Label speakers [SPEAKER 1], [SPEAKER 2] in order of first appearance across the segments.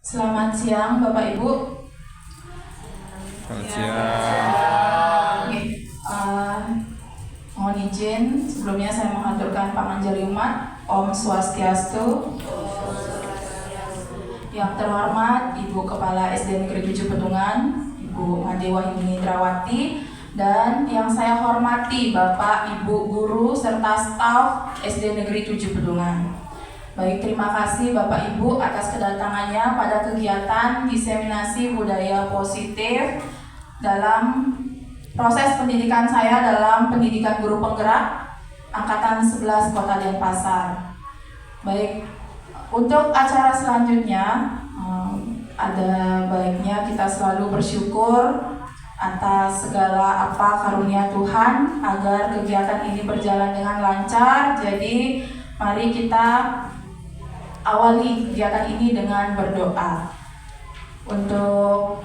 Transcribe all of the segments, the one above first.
[SPEAKER 1] Selamat siang Bapak Ibu.
[SPEAKER 2] Selamat siang.
[SPEAKER 1] Oke, mohon izin sebelumnya saya menghaturkan panganjali umat. Om Swastiastu. Yang terhormat Ibu Kepala SD Negeri 7 Pedungan, Ibu Made Wahyuni Indrawati, dan yang saya hormati Bapak, Ibu guru serta staf SD Negeri 7 Pedungan. Baik, terima kasih Bapak Ibu atas kedatangannya pada kegiatan diseminasi budaya positif dalam proses pendidikan saya dalam pendidikan guru penggerak Angkatan 11 Kota Denpasar. Baik, untuk acara selanjutnya ada baiknya kita selalu bersyukur atas segala apa karunia Tuhan agar kegiatan ini berjalan dengan lancar. Jadi mari kita awali kegiatan ini dengan berdoa. Untuk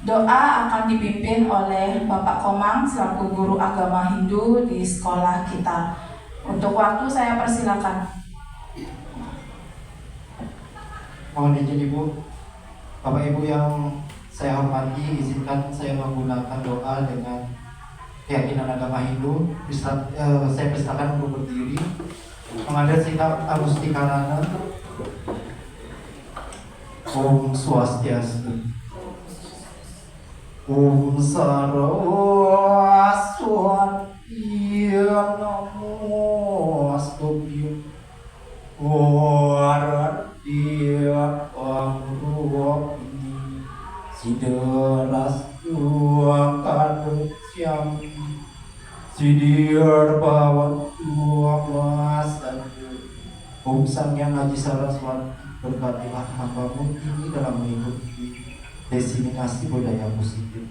[SPEAKER 1] doa akan dipimpin oleh Bapak Komang selaku guru agama Hindu di sekolah kita. Untuk waktu saya persilakan.
[SPEAKER 3] Mohon izin Ibu, Bapak Ibu yang saya hormati, izinkan saya menggunakan doa dengan keyakinan agama Hindu. Saya persilakan untuk berdiri, mengambil sikap agustikarana. Om Swastiastu. Om Saraswati Namo Astubhyo. Waradia Pangruwakini Sideras Duakanusyam Sidir Bawan Duamasan. Om Sang Yang Aji Saraswati, berkatilah hambamu ini dalam mengikuti diseminasi budaya positif,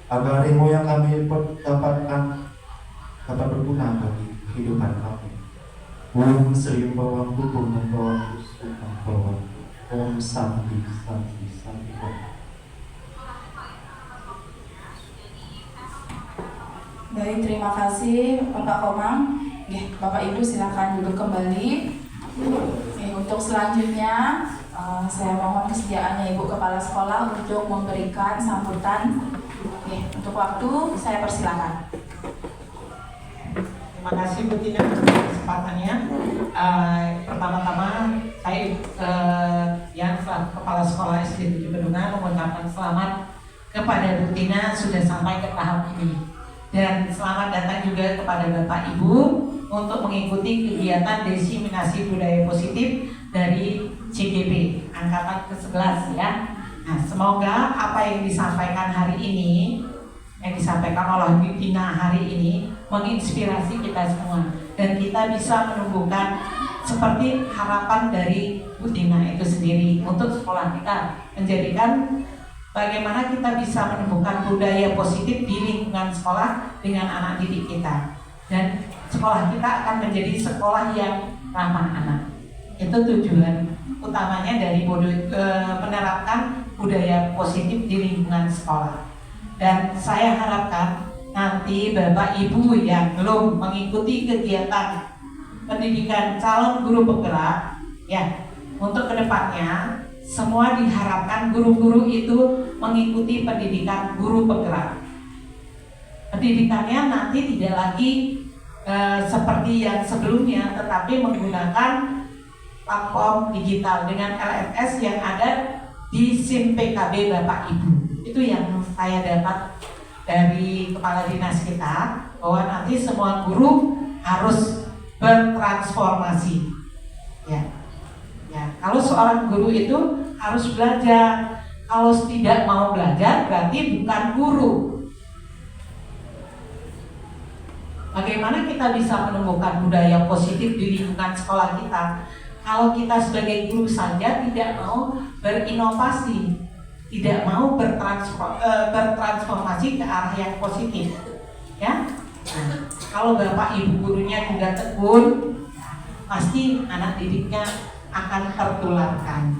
[SPEAKER 3] agar ilmu yang kami dapatkan dapat berguna bagi kehidupan kami. Om Sri Bawangku Bumang Bawangku Sukang Bawangku. Om Santi Santi Santi.
[SPEAKER 1] Baik, terima kasih Bapak Komang. Bapak Ibu silakan duduk kembali. Untuk selanjutnya saya mohon kesediaannya Ibu Kepala Sekolah untuk memberikan sambutan. Untuk waktu saya persilakan.
[SPEAKER 4] Terima kasih Bu Tina untuk kesempatannya. Pertama-tama saya yang Kepala Sekolah SD 7 Pedungan mengucapkan selamat kepada Bu Tina sudah sampai ke tahap ini. Dan selamat datang juga kepada Bapak Ibu untuk mengikuti kegiatan diseminasi budaya positif dari CGP Angkatan ke-11 ya. Nah, semoga apa yang disampaikan hari ini, yang disampaikan oleh Bu Tina hari ini menginspirasi kita semua dan kita bisa menumbuhkan seperti harapan dari Bu Tina itu sendiri untuk sekolah kita, menjadikan bagaimana kita bisa menumbuhkan budaya positif di lingkungan sekolah dengan anak didik kita, dan sekolah kita akan menjadi sekolah yang ramah anak. Itu tujuan utamanya dari menerapkan budaya positif di lingkungan sekolah. Dan saya harapkan nanti Bapak Ibu yang belum mengikuti kegiatan pendidikan calon guru penggerak ya, untuk kedepannya semua diharapkan guru-guru itu mengikuti pendidikan guru penggerak. Pendidikannya nanti tidak lagi seperti yang sebelumnya, tetapi menggunakan platform digital dengan LMS yang ada di SIM PKB Bapak Ibu. Itu yang saya dapat dari kepala dinas kita, bahwa nanti semua guru harus bertransformasi. Ya, kalau seorang guru itu harus belajar. Kalau tidak mau belajar berarti bukan guru. Bagaimana kita bisa menumbuhkan budaya positif di lingkungan sekolah kita kalau kita sebagai guru saja tidak mau berinovasi, tidak mau bertransformasi ke arah yang positif, ya? Nah, kalau Bapak Ibu gurunya juga tekun, pasti anak didiknya akan tertularkan.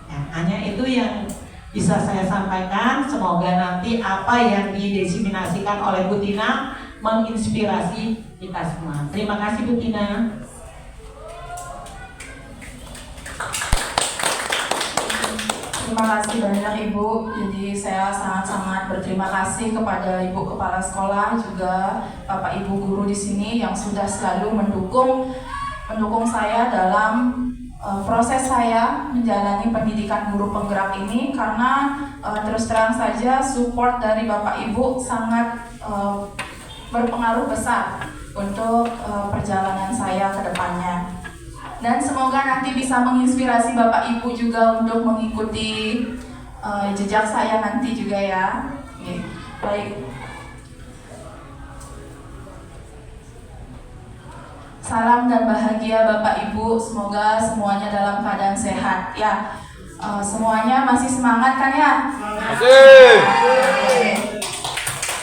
[SPEAKER 4] Ya, hanya itu yang bisa saya sampaikan. Semoga nanti apa yang didiseminasikan oleh Bu Tina menginspirasi kita semua. Terima kasih Bu Tina.
[SPEAKER 1] Terima kasih banyak Ibu. Jadi saya sangat-sangat berterima kasih kepada Ibu Kepala Sekolah, juga Bapak Ibu guru di sini yang sudah selalu mendukung saya dalam proses saya menjalani pendidikan guru penggerak ini, karena terus terang saja support dari Bapak Ibu sangat berpengaruh besar untuk perjalanan saya ke depannya. Dan semoga nanti bisa menginspirasi Bapak Ibu juga untuk mengikuti jejak saya nanti juga ya. Oke, baik. Salam dan bahagia Bapak Ibu, semoga semuanya dalam keadaan sehat ya. Semuanya masih semangat kan ya?
[SPEAKER 2] Masih.
[SPEAKER 1] Oke.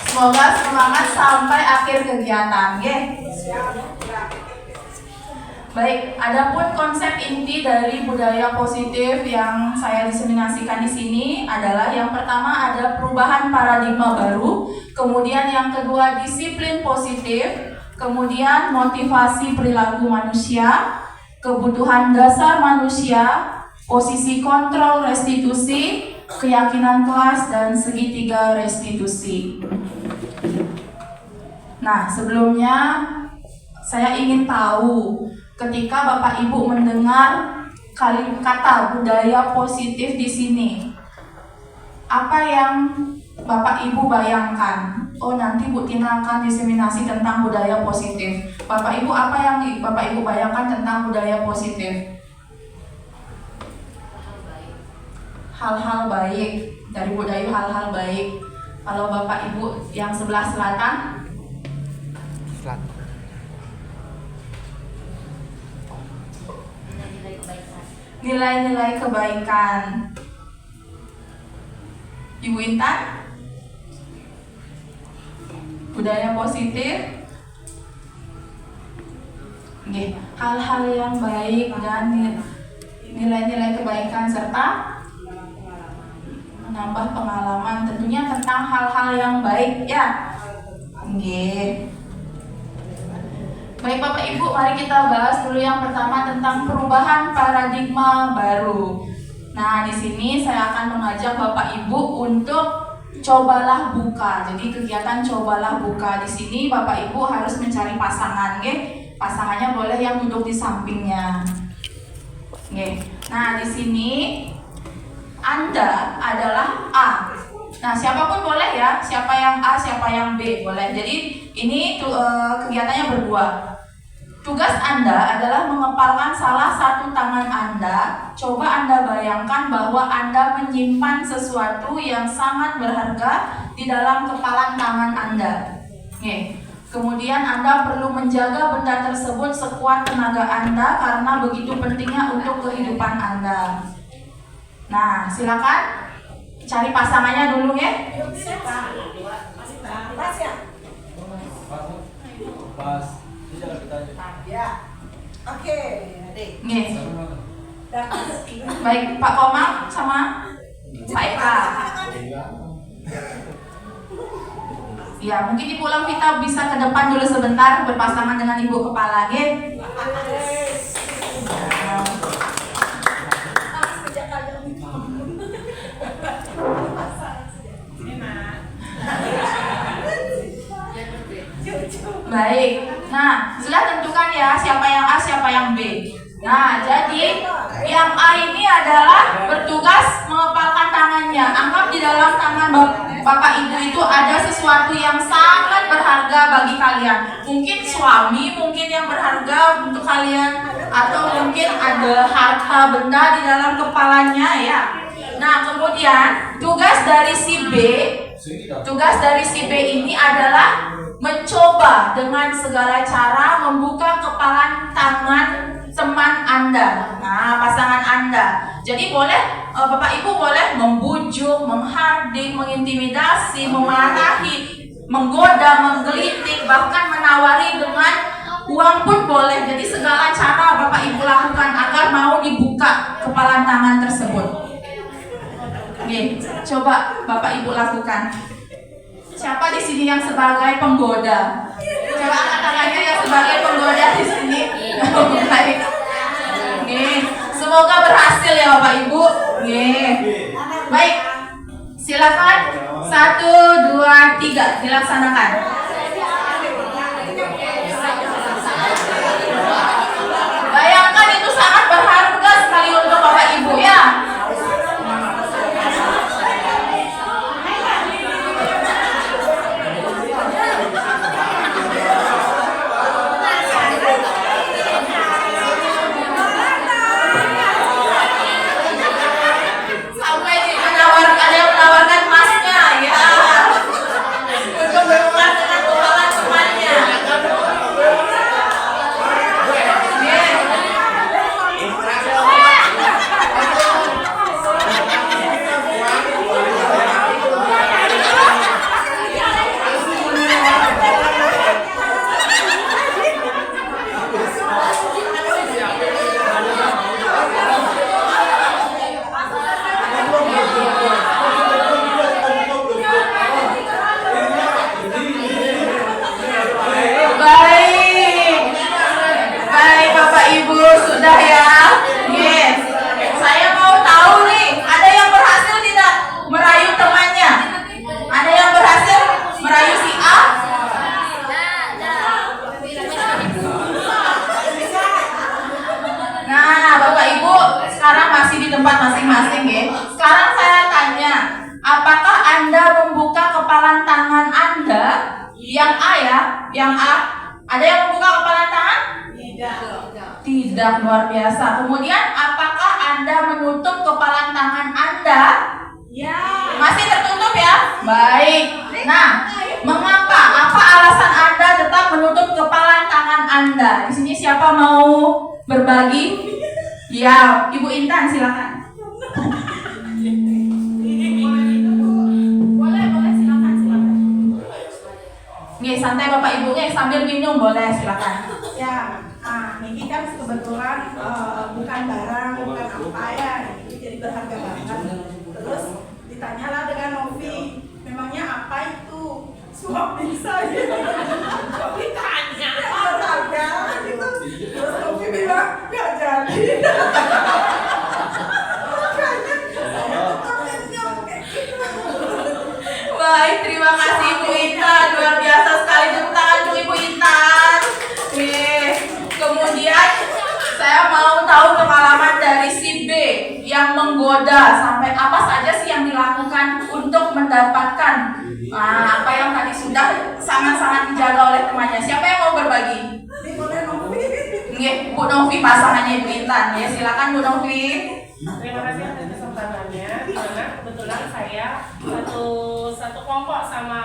[SPEAKER 1] Semoga semangat sampai akhir kegiatan, ya. Baik, adapun konsep inti dari budaya positif yang saya diseminasikan di sini adalah yang pertama ada perubahan paradigma baru, kemudian yang kedua disiplin positif, kemudian motivasi perilaku manusia, kebutuhan dasar manusia, posisi kontrol restitusi, keyakinan kelas, dan segitiga restitusi. Nah, sebelumnya saya ingin tahu, ketika Bapak Ibu mendengar kata budaya positif di sini, apa yang Bapak Ibu bayangkan? Oh, nanti Bu Tina akan diseminasi tentang budaya positif. Bapak Ibu, apa yang Bapak Ibu bayangkan tentang budaya positif? Hal-hal baik, dari budaya hal-hal baik. Kalau Bapak Ibu yang sebelah selatan? Nilai-nilai kebaikan. Ibu Intan? Budaya positif? Oke, hal-hal yang baik dan nilai-nilai kebaikan serta menambah pengalaman, tentunya tentang hal-hal yang baik ya. Oke. Baik Bapak Ibu, mari kita bahas dulu yang pertama tentang perubahan paradigma baru. Nah, di sini saya akan mengajak Bapak Ibu untuk cobalah buka. Jadi kegiatan cobalah buka di sini Bapak Ibu harus mencari pasangan, nggih. Pasangannya boleh yang duduk di sampingnya. Nggih. Nah, di sini Anda adalah A. Nah, siapapun boleh ya, siapa yang A, siapa yang B, boleh. Jadi ini kegiatannya berdua. Tugas Anda adalah mengepalkan salah satu tangan Anda. Coba Anda bayangkan bahwa Anda menyimpan sesuatu yang sangat berharga di dalam kepalan tangan Anda. Oke. Kemudian Anda perlu menjaga benda tersebut sekuat tenaga Anda karena begitu pentingnya untuk kehidupan Anda. Nah, silakan cari pasangannya dulu ya.
[SPEAKER 5] Pas ya?
[SPEAKER 2] Pas.
[SPEAKER 5] Ya. Oke, adik.
[SPEAKER 1] Oke.
[SPEAKER 5] Dan
[SPEAKER 1] Baik, Pak Komang sama Pak Eka. Ya, mungkin Ibu Lavita bisa ke depan dulu sebentar berpasangan dengan Ibu Kepala, ya. Baik, nah sudah tentukan ya siapa yang A, siapa yang B. Nah, jadi yang A ini adalah bertugas mengepalkan tangannya. Anggap di dalam tangan Bapak Ibu itu ada sesuatu yang sangat berharga bagi kalian. Mungkin suami, mungkin yang berharga untuk kalian, atau mungkin ada harta benda di dalam kepalanya ya. Nah, kemudian tugas dari si B ini adalah mencoba dengan segala cara membuka kepalan tangan teman Anda, nah pasangan Anda. Jadi boleh Bapak Ibu boleh membujuk, menghardik, mengintimidasi, memarahi, menggoda, menggelitik, bahkan menawari dengan uang pun boleh. Jadi segala cara Bapak Ibu lakukan agar mau dibuka kepalan tangan tersebut. Oke, coba Bapak Ibu lakukan. Siapa di sini yang sebagai penggoda? Coba angkat tangannya yang sebagai penggoda di sini. Baik. Oke. Semoga berhasil ya Bapak Ibu. Oke. Baik, baik Bapak Ibu sudah ya. Yes, saya mau tahu nih, ada yang berhasil tidak merayu temannya? Ada yang berhasil merayu si A? Nah, Bapak Ibu sekarang masih di tempat masing-masing ya. Sekarang saya tanya, apakah Anda membuka kepalan tangan Anda? Yang A ya, yang A. Ada yang membuka kepalan tangan? Tidak, luar biasa. Kemudian, apakah Anda menutup kepalan tangan Anda?
[SPEAKER 5] Ya.
[SPEAKER 1] Masih tertutup ya? Baik. Nah, mengapa? Apa alasan Anda tetap menutup kepalan tangan Anda? Di sini siapa mau berbagi? Ya, Ibu Intan silakan. Boleh, silakan. Nggih, santai Bapak Ibu, sambil minum boleh silakan.
[SPEAKER 5] Ya, ini kan kebetulan bukan barang, bukan apa ya, ini jadi berharga banget. Terus ditanyalah dengan Novi, memangnya apa itu? Suami saya. Kok ditanya? Berharga gitu. Terus Novi bilang nggak jadi. Makanya saya tetap nyam kayak gitu.
[SPEAKER 1] Baik, terima kasih Ibu Intan. Luar biasa sekali, tepuk tangan untuk Ibu Intan. Kemudian saya mau tahu pengalaman dari si B yang menggoda, sampai apa saja sih yang dilakukan untuk mendapatkan apa yang tadi sudah sangat-sangat dijaga oleh temannya. Siapa yang mau berbagi?
[SPEAKER 5] Ini boleh Novi.
[SPEAKER 1] Nggih, Bu Novi pasangannya Ibu Intan. Ya, silakan Bu Novi.
[SPEAKER 6] Terima kasih atas kesempatannya, karena kebetulan saya satu kelompok sama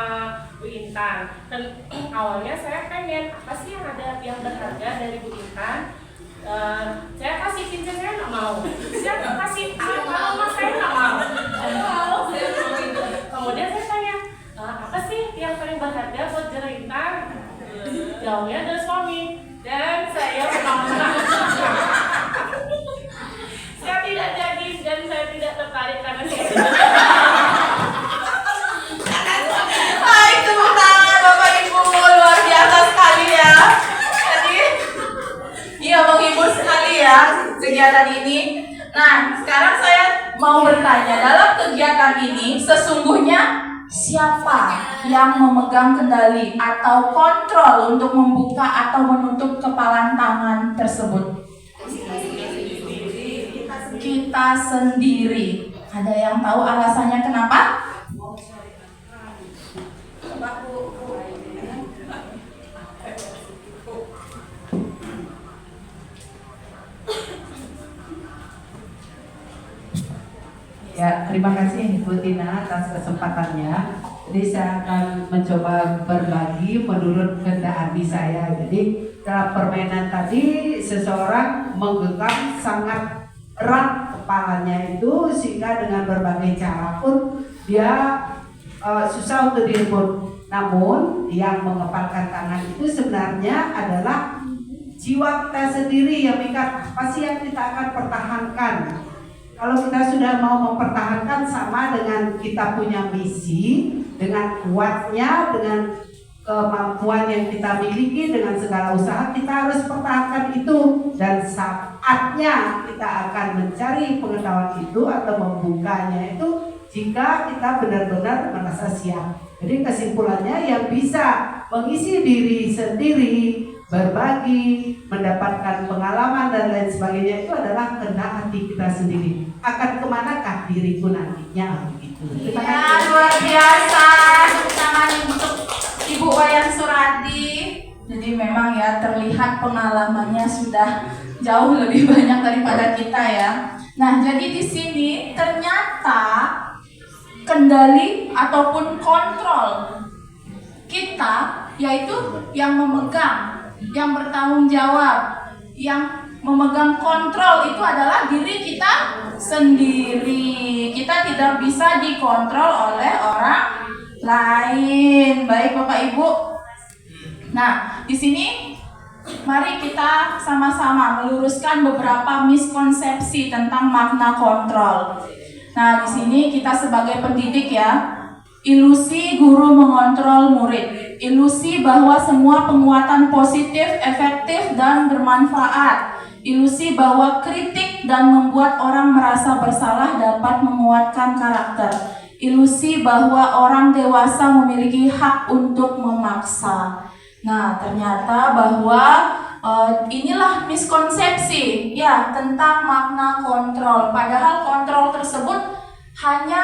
[SPEAKER 6] Bu Intan. Dan awalnya saya pengen apa sih yang ada yang berharga dari Bu Intan. Saya kasih cincin, saya nggak mau. Saya kasih emas, saya nggak mau. Kemudian saya tanya, apa sih yang paling berharga buat Intan? Jauhnya adalah suami. Dan saya menolak. Saya tidak jadi dan saya tidak tertarik karena saya
[SPEAKER 1] Hai, tepuk tangan Bapak Ibu, luar biasa sekali ya. Jadi, iya menghibur sekali ya kegiatan ini. Nah, sekarang saya mau bertanya, dalam kegiatan ini sesungguhnya siapa yang memegang kendali atau kontrol untuk membuka atau menutup kepalan tangan tersebut? Kita sendiri. Ada yang tahu alasannya kenapa?
[SPEAKER 7] Ya, terima kasih Ibu Tina atas kesempatannya. Jadi saya akan mencoba berbagi menurut kehendak hati saya. Jadi dalam permainan tadi seseorang menggenggam sangat erat kepalanya itu sehingga dengan berbagai cara pun dia susah untuk direbut. Namun yang mengepalkan tangan itu sebenarnya adalah jiwa kita sendiri yang mengikat. Apa sih yang kita akan pertahankan? Kalau kita sudah mau mempertahankan sama dengan kita punya misi, dengan kuatnya, dengan kemampuan yang kita miliki, dengan segala usaha kita harus pertahankan itu. Dan saatnya kita akan mencari pengetahuan itu atau membukanya itu jika kita benar-benar merasa siap. Jadi kesimpulannya yang bisa mengisi diri sendiri, berbagi, mendapatkan pengalaman dan lain sebagainya itu adalah kehendak hati kita sendiri. Akan kemanakah diriku nantinya begitu. Terima
[SPEAKER 1] Ya,
[SPEAKER 7] kasih.
[SPEAKER 1] luar biasa. Tepuk tangan untuk Ibu Wayan Suradi. Jadi memang ya terlihat pengalamannya sudah jauh lebih banyak daripada kita ya. Nah, jadi di sini ternyata kendali ataupun kontrol kita yaitu yang memegang, yang bertanggung jawab, yang memegang kontrol itu adalah diri kita sendiri. Kita tidak bisa dikontrol oleh orang lain. Baik Bapak Ibu. Nah, di sini Mari kita sama-sama meluruskan beberapa miskonsepsi tentang makna kontrol. Nah, di sini kita sebagai pendidik ya, ilusi guru mengontrol murid, ilusi bahwa semua penguatan positif, efektif, dan bermanfaat, ilusi bahwa kritik dan membuat orang merasa bersalah dapat menguatkan karakter, ilusi bahwa orang dewasa memiliki hak untuk memaksa. Nah, ternyata bahwa inilah miskonsepsi ya tentang makna kontrol. Padahal kontrol tersebut hanya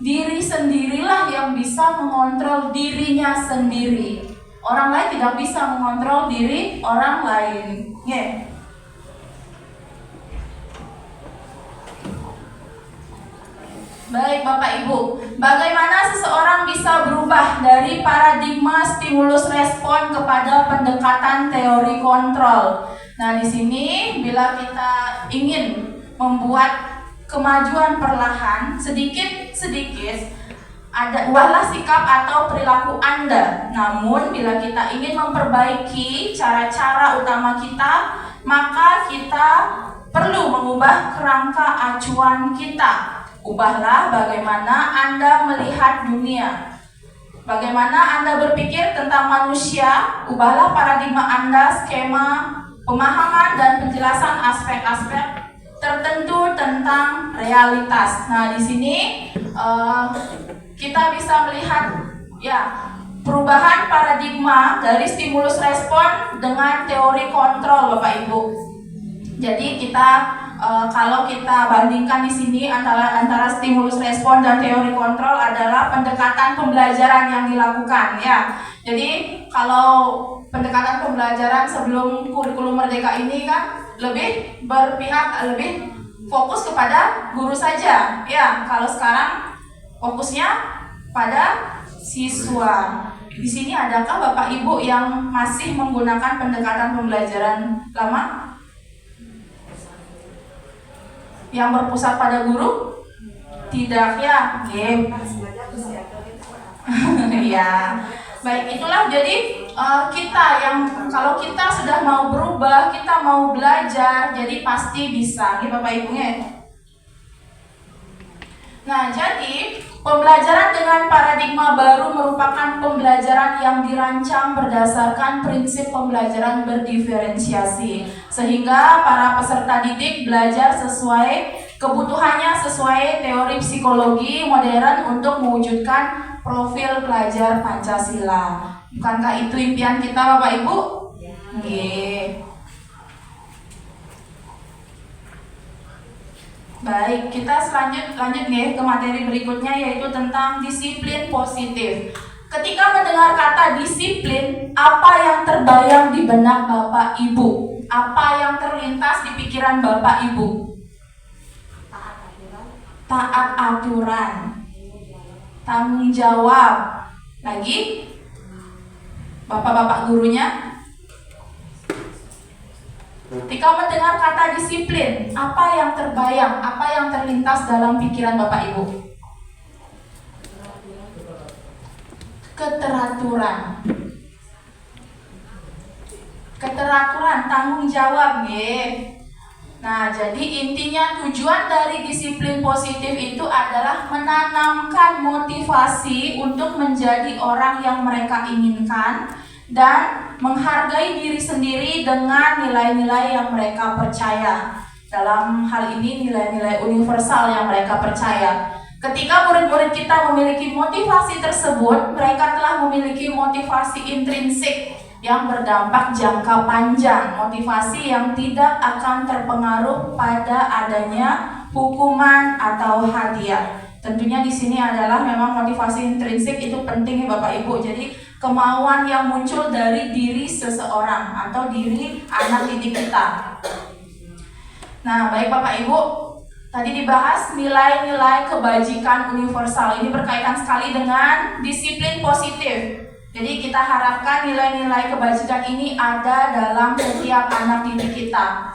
[SPEAKER 1] diri sendirilah yang bisa mengontrol dirinya sendiri. Orang lain tidak bisa mengontrol diri orang lain. Yeah. Baik Bapak Ibu, bagaimana seseorang bisa berubah dari paradigma stimulus respon kepada pendekatan teori kontrol? Nah, di sini bila kita ingin membuat kemajuan perlahan sedikit-sedikit, ubahlah sikap atau perilaku Anda. Namun bila kita ingin memperbaiki cara-cara utama kita, maka kita perlu mengubah kerangka acuan kita. Ubahlah bagaimana Anda melihat dunia, bagaimana Anda berpikir tentang manusia. Ubahlah paradigma Anda, skema, pemahaman, dan penjelasan aspek-aspek tertentu tentang realitas. Nah, di sini kita bisa melihat ya perubahan paradigma dari stimulus respon dengan teori kontrol, Bapak Ibu. Jadi kita kalau kita bandingkan di sini antara stimulus respon dan teori kontrol adalah pendekatan pembelajaran yang dilakukan ya. Jadi kalau pendekatan pembelajaran sebelum kurikulum Merdeka ini kan lebih lebih fokus kepada guru saja ya. Kalau sekarang fokusnya pada siswa. Di sini adakah Bapak Ibu yang masih menggunakan pendekatan pembelajaran lama? Yang berpusat pada guru? Tidak ya, game. Ya, baik itulah jadi kita yang kalau kita sudah mau berubah, kita mau belajar, jadi pasti bisa, nih Bapak Ibu ya. Nah, jadi pembelajaran dengan paradigma baru merupakan pembelajaran yang dirancang berdasarkan prinsip pembelajaran berdiferensiasi, sehingga para peserta didik belajar sesuai kebutuhannya, sesuai teori psikologi modern untuk mewujudkan profil pelajar Pancasila. Bukankah itu impian kita, Bapak Ibu? Nggih. Baik, kita lanjut nih ke materi berikutnya, yaitu tentang disiplin positif. Ketika mendengar kata disiplin, apa yang terbayang di benak Bapak Ibu? Apa yang terlintas di pikiran Bapak Ibu? Taat aturan, tanggung jawab. Lagi? Bapak-bapak gurunya? Ketika mendengar kata disiplin, apa yang terbayang, apa yang terlintas dalam pikiran Bapak Ibu? Keteraturan. Keteraturan, tanggung jawab, nggih. Nah, jadi intinya tujuan dari disiplin positif itu adalah menanamkan motivasi untuk menjadi orang yang mereka inginkan dan menghargai diri sendiri dengan nilai-nilai yang mereka percaya. Dalam hal ini nilai-nilai universal yang mereka percaya. Ketika murid-murid kita memiliki motivasi tersebut, mereka telah memiliki motivasi intrinsik yang berdampak jangka panjang, motivasi yang tidak akan terpengaruh pada adanya hukuman atau hadiah. Tentunya di sini adalah memang motivasi intrinsik itu penting ya Bapak Ibu. Jadi kemauan yang muncul dari diri seseorang atau diri anak didik kita. Nah, baik Bapak Ibu, tadi dibahas nilai-nilai kebajikan universal. Ini berkaitan sekali dengan disiplin positif. Jadi kita harapkan nilai-nilai kebajikan ini ada dalam setiap anak didik kita.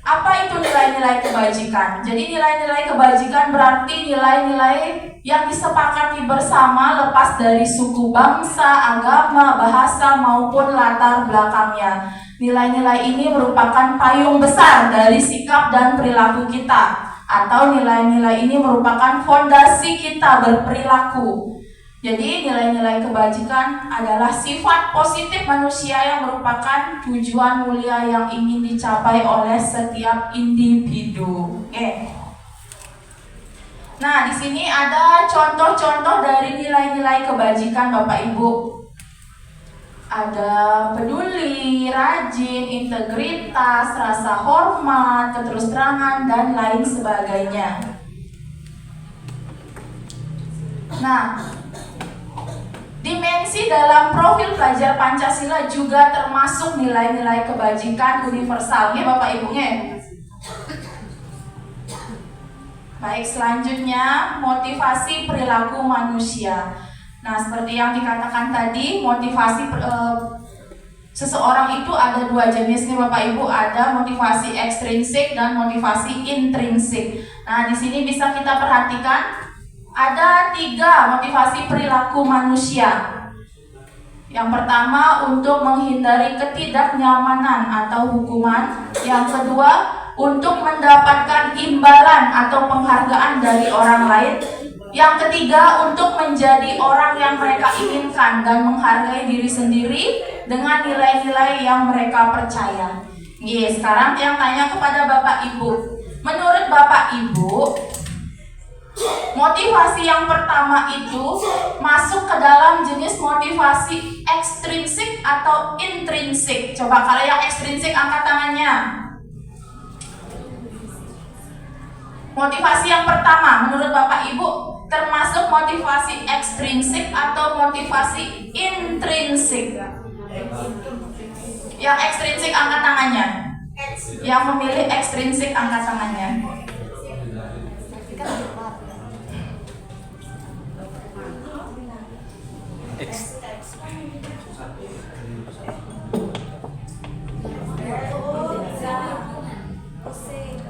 [SPEAKER 1] Apa itu nilai-nilai kebajikan? Jadi nilai-nilai kebajikan berarti nilai-nilai yang disepakati bersama lepas dari suku, bangsa, agama, bahasa maupun latar belakangnya. Nilai-nilai ini merupakan payung besar dari sikap dan perilaku kita, atau nilai-nilai ini merupakan fondasi kita berperilaku. Jadi nilai-nilai kebajikan adalah sifat positif manusia yang merupakan tujuan mulia yang ingin dicapai oleh setiap individu. Oke. Nah, di sini ada contoh-contoh dari nilai-nilai kebajikan Bapak Ibu. Ada peduli, rajin, integritas, rasa hormat, keterus-terangan, dan lain sebagainya. Nah, dimensi dalam profil pelajar Pancasila juga termasuk nilai-nilai kebajikan universalnya Bapak Ibunya. Baik, selanjutnya motivasi perilaku manusia. Nah, seperti yang dikatakan tadi, motivasi seseorang itu ada dua jenis nih Bapak Ibu, ada motivasi ekstrinsik dan motivasi intrinsik. Nah, di sini bisa kita perhatikan ada 3 motivasi perilaku manusia. Yang pertama, untuk menghindari ketidaknyamanan atau hukuman. Yang kedua, untuk mendapatkan imbalan atau penghargaan dari orang lain. Yang ketiga, untuk menjadi orang yang mereka inginkan dan menghargai diri sendiri dengan nilai-nilai yang mereka percaya. Sekarang yang tanya kepada Bapak Ibu. Menurut Bapak Ibu, motivasi yang pertama itu masuk ke dalam jenis motivasi ekstrinsik atau intrinsik. Coba kalau yang ekstrinsik angkat tangannya. Motivasi yang pertama menurut Bapak Ibu termasuk motivasi ekstrinsik atau motivasi intrinsik? Yang ekstrinsik angkat tangannya. Yang memilih ekstrinsik angkat tangannya.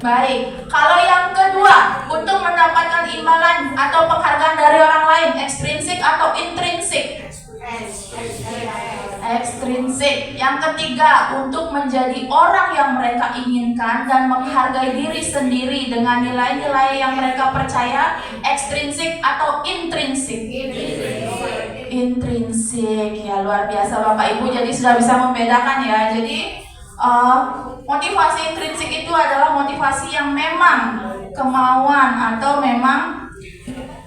[SPEAKER 1] Baik, kalau yang kedua untuk mendapatkan imbalan atau penghargaan dari orang lain, ekstrinsik atau intrinsik? Ekstrinsik. Yang ketiga, untuk menjadi orang yang mereka inginkan dan menghargai diri sendiri dengan nilai-nilai yang mereka percaya, ekstrinsik atau intrinsik? Intrinsik. Ya, luar biasa Bapak Ibu, jadi sudah bisa membedakan ya. Jadi motivasi intrinsik itu adalah motivasi yang memang kemauan atau memang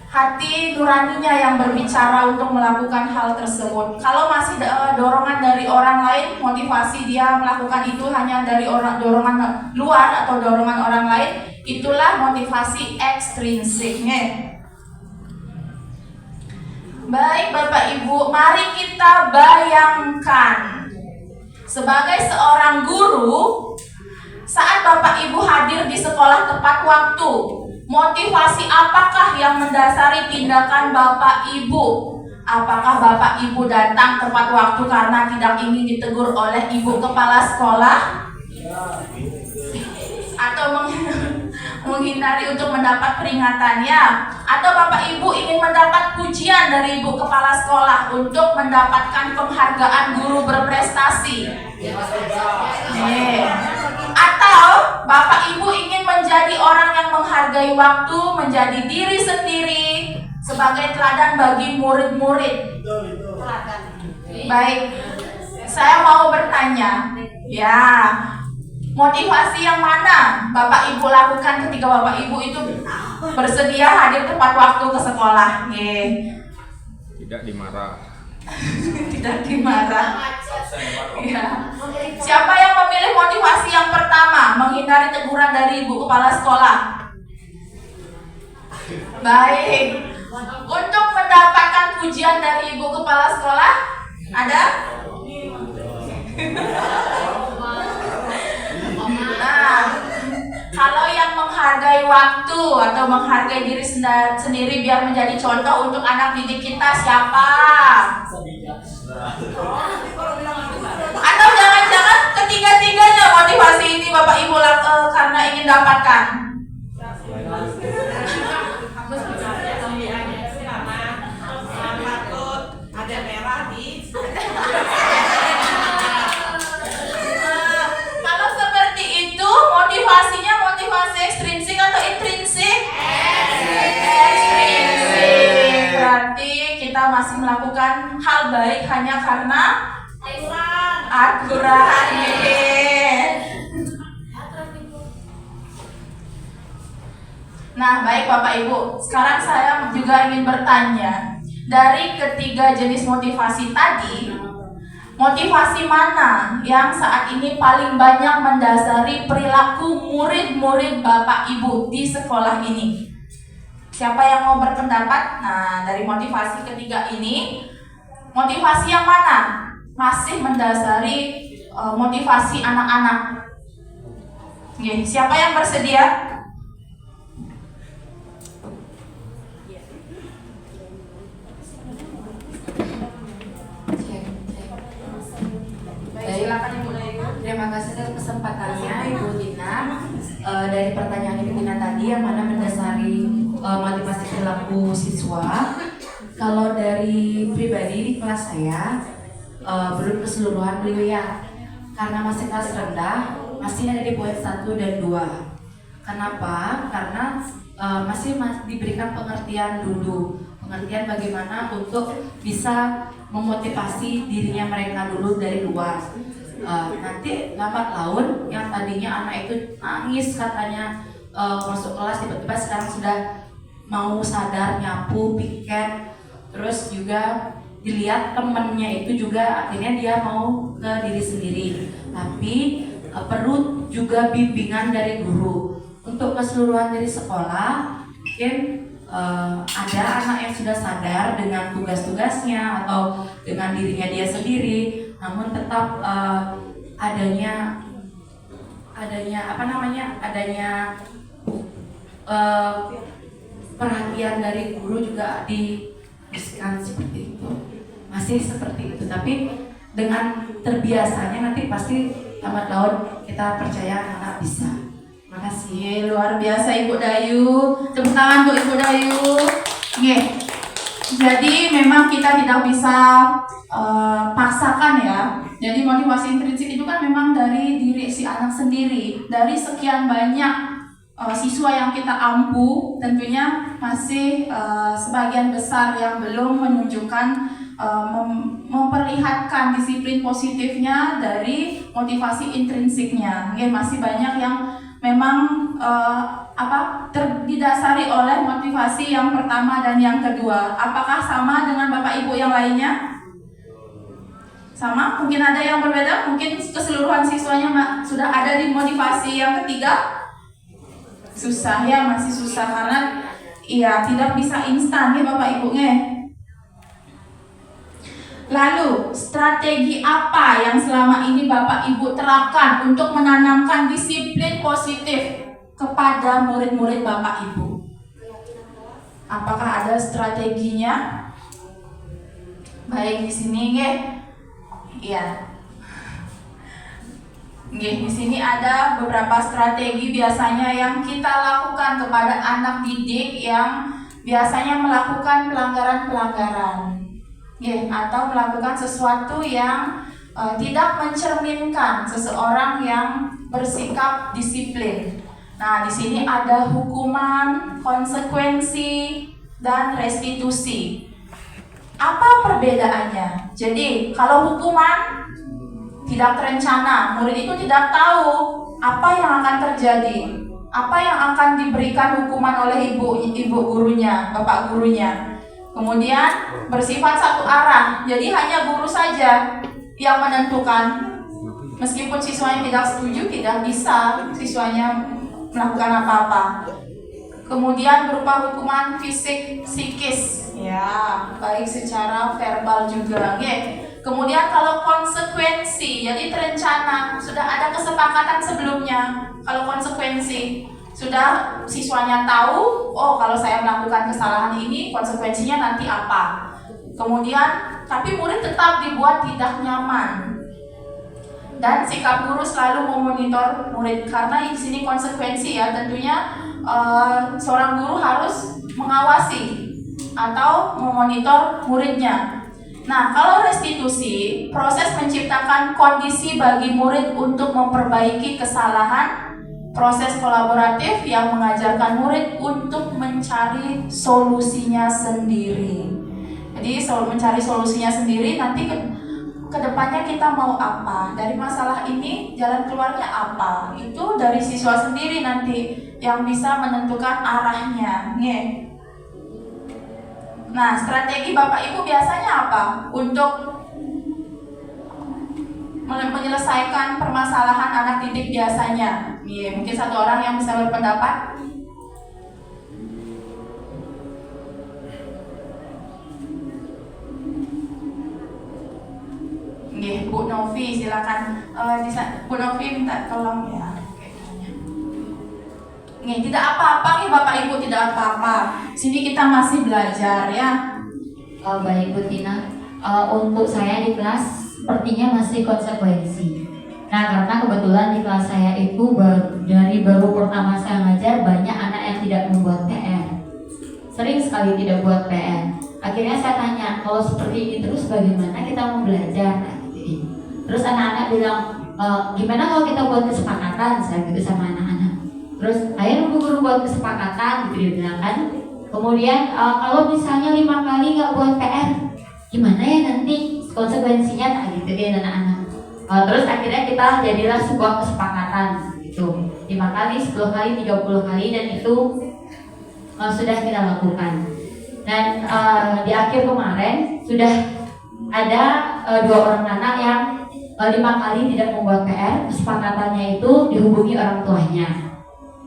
[SPEAKER 1] hati nuraninya yang berbicara untuk melakukan hal tersebut. Kalau masih dorongan dari orang lain, motivasi dia melakukan itu hanya dari dorongan luar atau dorongan orang lain, itulah motivasi ekstrinsiknya. Baik Bapak Ibu, mari kita bayangkan sebagai seorang guru, saat Bapak Ibu hadir di sekolah tepat waktu, motivasi apakah yang mendasari tindakan Bapak Ibu? Apakah Bapak Ibu datang tepat waktu karena tidak ingin ditegur oleh Ibu Kepala Sekolah? Atau menghindari untuk mendapat peringatannya? Atau Bapak Ibu ingin mendapat pujian dari Ibu Kepala Sekolah untuk mendapatkan penghargaan guru berprestasi? Atau Bapak Ibu ingin menjadi orang yang menghargai waktu, menjadi diri sendiri sebagai teladan bagi murid-murid? Baik, saya mau bertanya, ya, motivasi yang mana Bapak Ibu lakukan ketika Bapak Ibu itu bersedia hadir tepat waktu ke sekolah?
[SPEAKER 2] Tidak dimarah.
[SPEAKER 1] Tidak dimarah. Ya. Siapa yang memilih motivasi yang pertama, menghindari teguran dari Ibu Kepala Sekolah? Baik. Untuk mendapatkan pujian dari Ibu Kepala Sekolah, ada? Nah, kalau yang menghargai waktu atau menghargai diri sendiri biar menjadi contoh untuk anak didik kita siapa? Atau jangan-jangan ketiga-tiganya motivasi ini Bapak Ibu karena ingin dapatkan? melakukan hal baik hanya karena
[SPEAKER 5] aturan.
[SPEAKER 1] aturan. Nah, baik Bapak Ibu, sekarang saya juga ingin bertanya, dari ketiga jenis motivasi tadi, motivasi mana yang saat ini paling banyak mendasari perilaku murid-murid Bapak Ibu di sekolah ini? Siapa yang mau berpendapat? Nah, dari motivasi ketiga ini, motivasi yang mana masih mendasari motivasi anak-anak? Oke, siapa yang bersedia?
[SPEAKER 8] Baik, silakan Ibu Dayu. Terima kasih atas kesempatannya Ibu Tina. Dari pertanyaan Ibu Tina tadi yang mana mendasari motivasi perilaku siswa. Kalau dari pribadi di kelas saya belum keseluruhan dulu ya. Karena masih kelas rendah, masih ada di poin 1 dan 2. Kenapa? Karena masih diberikan pengertian dulu. Pengertian bagaimana untuk bisa memotivasi dirinya mereka dulu dari luar. Nanti lambat laun yang tadinya anak itu nangis katanya masuk kelas, tiba-tiba sekarang sudah mau sadar, nyapu, piket, terus juga dilihat temennya itu juga akhirnya dia mau ke diri sendiri. Tapi perlu juga bimbingan dari guru. Untuk keseluruhan dari sekolah mungkin ada anak yang sudah sadar dengan tugas-tugasnya atau dengan dirinya dia sendiri, namun tetap adanya perhatian dari guru juga diberikan seperti itu, masih seperti itu. Tapi dengan terbiasanya nanti pasti lambat laun kita percaya anak bisa.
[SPEAKER 1] Makasih, luar biasa Ibu Dayu. Tepuk tangan untuk Ibu Dayu. Oke. Jadi memang kita tidak bisa paksakan ya. Jadi motivasi intrinsik itu kan memang dari diri si anak sendiri. Dari sekian banyak siswa yang kita ampu, tentunya masih sebagian besar yang belum menunjukkan memperlihatkan disiplin positifnya dari motivasi intrinsiknya. Oke, masih banyak yang memang didasari oleh motivasi yang pertama dan yang kedua. Apakah sama dengan Bapak Ibu yang lainnya? Sama? Mungkin ada yang berbeda? Mungkin keseluruhan siswanya sudah ada di motivasi yang ketiga? Susah ya, masih susah karena tidak bisa instan ya Bapak Ibu. Lalu, strategi apa yang selama ini Bapak Ibu terapkan untuk menanamkan disiplin positif kepada murid-murid Bapak Ibu? Apakah ada strateginya? Baik, di sini iya. Di sini ada beberapa strategi biasanya yang kita lakukan kepada anak didik yang biasanya melakukan pelanggaran-pelanggaran. Atau melakukan sesuatu yang tidak mencerminkan seseorang yang bersikap disiplin. Nah, di sini ada hukuman, konsekuensi, dan restitusi. Apa perbedaannya? Jadi, kalau hukuman tidak terencana, murid itu tidak tahu apa yang akan terjadi, apa yang akan diberikan hukuman oleh ibu gurunya, bapak gurunya. Kemudian bersifat satu arah, jadi hanya guru saja yang menentukan. Meskipun siswanya tidak setuju, tidak bisa siswanya melakukan apa-apa. Kemudian berupa hukuman fisik, psikis, baik secara verbal juga. Kemudian kalau konsekuensi, jadi terencana, sudah ada kesepakatan sebelumnya. Kalau konsekuensi sudah siswanya tahu, kalau saya melakukan kesalahan ini konsekuensinya nanti apa. Kemudian tapi murid tetap dibuat tidak nyaman. Dan sikap guru selalu memonitor murid karena di sini konsekuensi ya, tentunya seorang guru harus mengawasi atau memonitor muridnya. Nah, kalau restitusi, proses menciptakan kondisi bagi murid untuk memperbaiki kesalahan. Proses kolaboratif yang mengajarkan murid untuk mencari solusinya sendiri. Jadi Jadi mencari solusinya sendiri, nanti ke depannya kita mau apa, dari masalah ini jalan keluarnya apa, itu dari siswa sendiri nanti yang bisa menentukan arahnya. Nge. Nah, strategi Bapak Ibu biasanya apa untuk menyelesaikan permasalahan anak didik biasanya? Mungkin satu orang yang bisa berpendapat. Bu Novi, silakan. Bu Novi minta tolong ya. Tidak apa-apa nih Bapak Ibu, tidak apa-apa. Sini kita masih belajar ya.
[SPEAKER 9] Baik Bu Tina, untuk saya di kelas sepertinya masih konsekuensi. Nah, karena kebetulan di kelas saya itu dari baru pertama saya ngajar banyak anak yang tidak membuat PR. Sering sekali tidak buat PR. Akhirnya saya tanya, kalau seperti ini terus bagaimana kita mau belajar? Terus anak-anak bilang, gimana kalau kita buat kesepakatan? Saya gitu sama anak-anak. Terus ayo guru buat kesepakatan, gitu dia bilang kan. Kemudian kalau misalnya 5 kali nggak buat PR, gimana ya nanti konsekuensinya? Nah, gitu dia anak-anak. Terus akhirnya kita jadilah sebuah kesepakatan gitu. 5 kali, 10 kali, 30 kali, dan itu sudah kita lakukan. Dan di akhir kemarin sudah ada 2 orang anak yang 5 kali tidak membuat PR. Kesepakatannya itu dihubungi orang tuanya.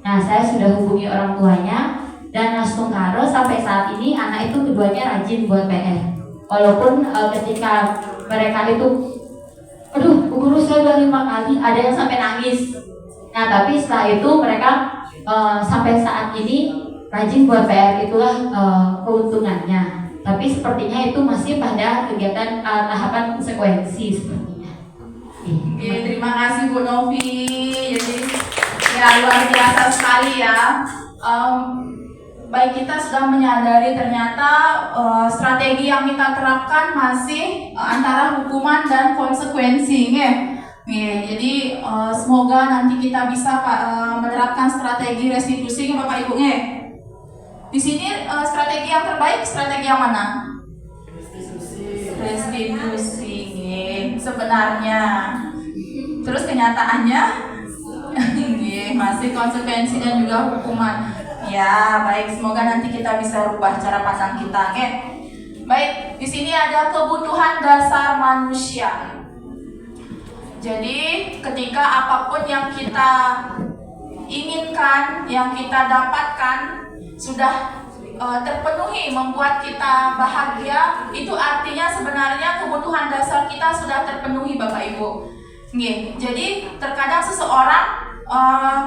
[SPEAKER 9] Nah, saya sudah hubungi orang tuanya, dan langsung karo sampai saat ini anak itu keduanya rajin buat PR. Walaupun ketika mereka itu, aduh, guru saya udah 5 kali, ada yang sampai nangis. Nah, tapi setelah itu mereka sampai saat ini rajin buat PR, itulah keuntungannya. Tapi sepertinya itu masih pada kegiatan tahapan konsekuensi sepertinya.
[SPEAKER 1] Oke, terima kasih Bu Novi. Jadi ya luar biasa sekali ya. Baik, kita sudah menyadari ternyata strategi yang kita terapkan masih antara hukuman dan konsekuensi. Jadi semoga nanti kita bisa menerapkan strategi restitusi Bapak Ibu. Di sini strategi yang terbaik strategi yang mana? Restitusi sebenarnya. Terus kenyataannya masih konsekuensi dan juga hukuman. Ya, baik, semoga nanti kita bisa rubah cara pandang kita. Baik, di sini ada kebutuhan dasar manusia. Jadi, ketika apapun yang kita inginkan, yang kita dapatkan sudah terpenuhi, membuat kita bahagia, itu artinya sebenarnya kebutuhan dasar kita sudah terpenuhi, Bapak Ibu. Jadi terkadang seseorang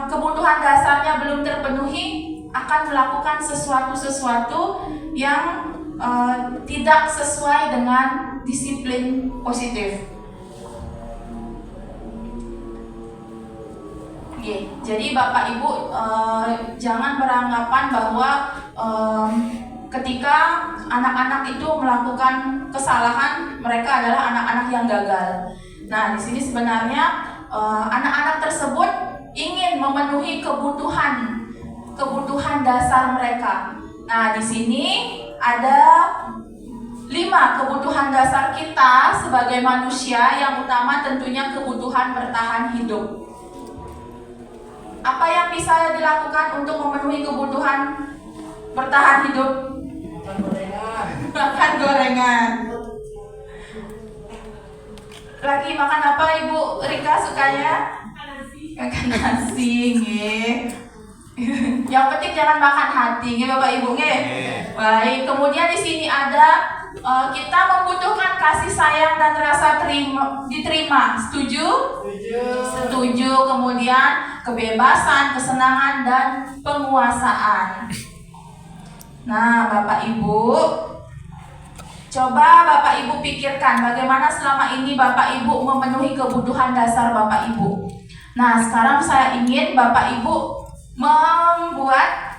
[SPEAKER 1] kebutuhan dasarnya belum terpenuhi, akan melakukan sesuatu yang tidak sesuai dengan disiplin positif. Jadi Bapak Ibu jangan beranggapan bahwa ketika anak-anak itu melakukan kesalahan, mereka adalah anak-anak yang gagal. Nah, di sini sebenarnya anak-anak tersebut ingin memenuhi kebutuhan dasar mereka. Nah, di sini ada 5 kebutuhan dasar kita sebagai manusia. Yang utama tentunya kebutuhan bertahan hidup. Apa yang bisa dilakukan untuk memenuhi kebutuhan bertahan hidup? Makan gorengan. Lagi makan apa Ibu Rika sukanya? Makan nasi. Yang penting jangan makan hati, Bapak Ibu. Baik, kemudian di sini ada kita membutuhkan kasih sayang dan rasa diterima. Setuju? Setuju. Kemudian kebebasan, kesenangan, dan penguasaan. Nah, Bapak Ibu, coba Bapak Ibu pikirkan bagaimana selama ini Bapak Ibu memenuhi kebutuhan dasar Bapak Ibu. Nah, sekarang saya ingin Bapak Ibu membuat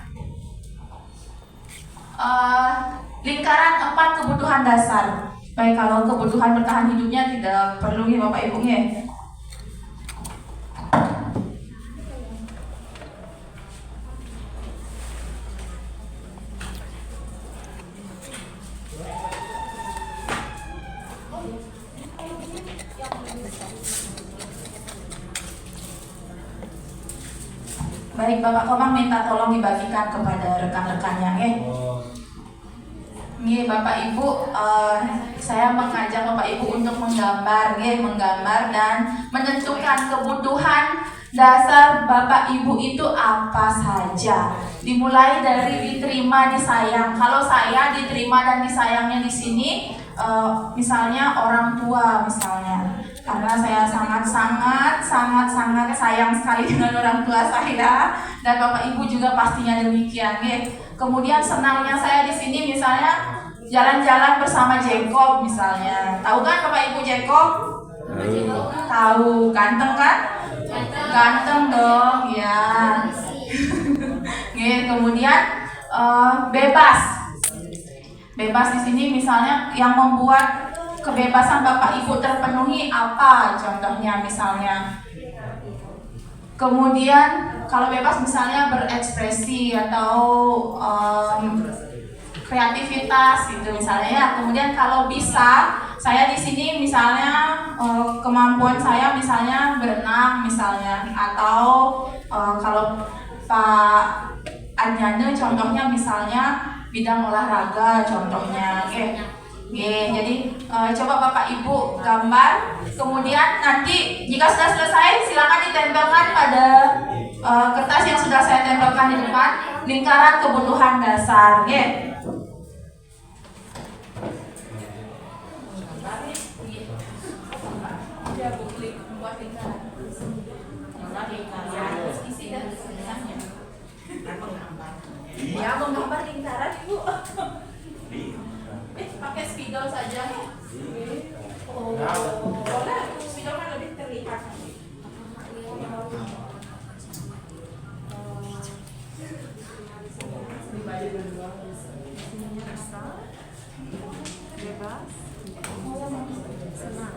[SPEAKER 1] lingkaran 4 kebutuhan dasar. Baik, kalau kebutuhan bertahan hidupnya tidak perlu ya Bapak Ibu. Baik, Bapak Komang minta tolong dibagikan kepada rekan-rekannya, nggih. Nggih, Bapak Ibu, saya mengajak Bapak Ibu untuk menggambar, nggih, menggambar dan menentukan kebutuhan dasar Bapak Ibu itu apa saja. Dimulai dari diterima, disayang. Kalau saya diterima dan disayangnya di sini, misalnya orang tua misalnya, karena saya sangat sayang sekali dengan orang tua saya, dan Bapak Ibu juga pastinya demikian, nggih. Kemudian senangnya saya di sini misalnya jalan-jalan bersama Jacob misalnya. Tahu kan Bapak Ibu Jacob? Tahu, ganteng kan? Ganteng dong, ya. Nggih, kemudian bebas. Bebas di sini misalnya yang membuat kebebasan Bapak Ibu terpenuhi apa? Contohnya misalnya. Kemudian kalau bebas misalnya berekspresi atau kreativitas gitu misalnya ya. Kemudian kalau bisa, saya di sini misalnya kemampuan saya misalnya berenang misalnya, atau kalau Pak Anjane contohnya misalnya bidang olahraga contohnya, jadi coba Bapak Ibu gambar, kemudian nanti jika sudah selesai silakan ditempelkan pada kertas yang sudah saya tempelkan di depan, lingkaran kebutuhan dasar, Ya, menggambar lingkaran Ibu. Pakai spidol saja. Oh, boleh. Spidol kan lebih terlihat. Bebas. Senang.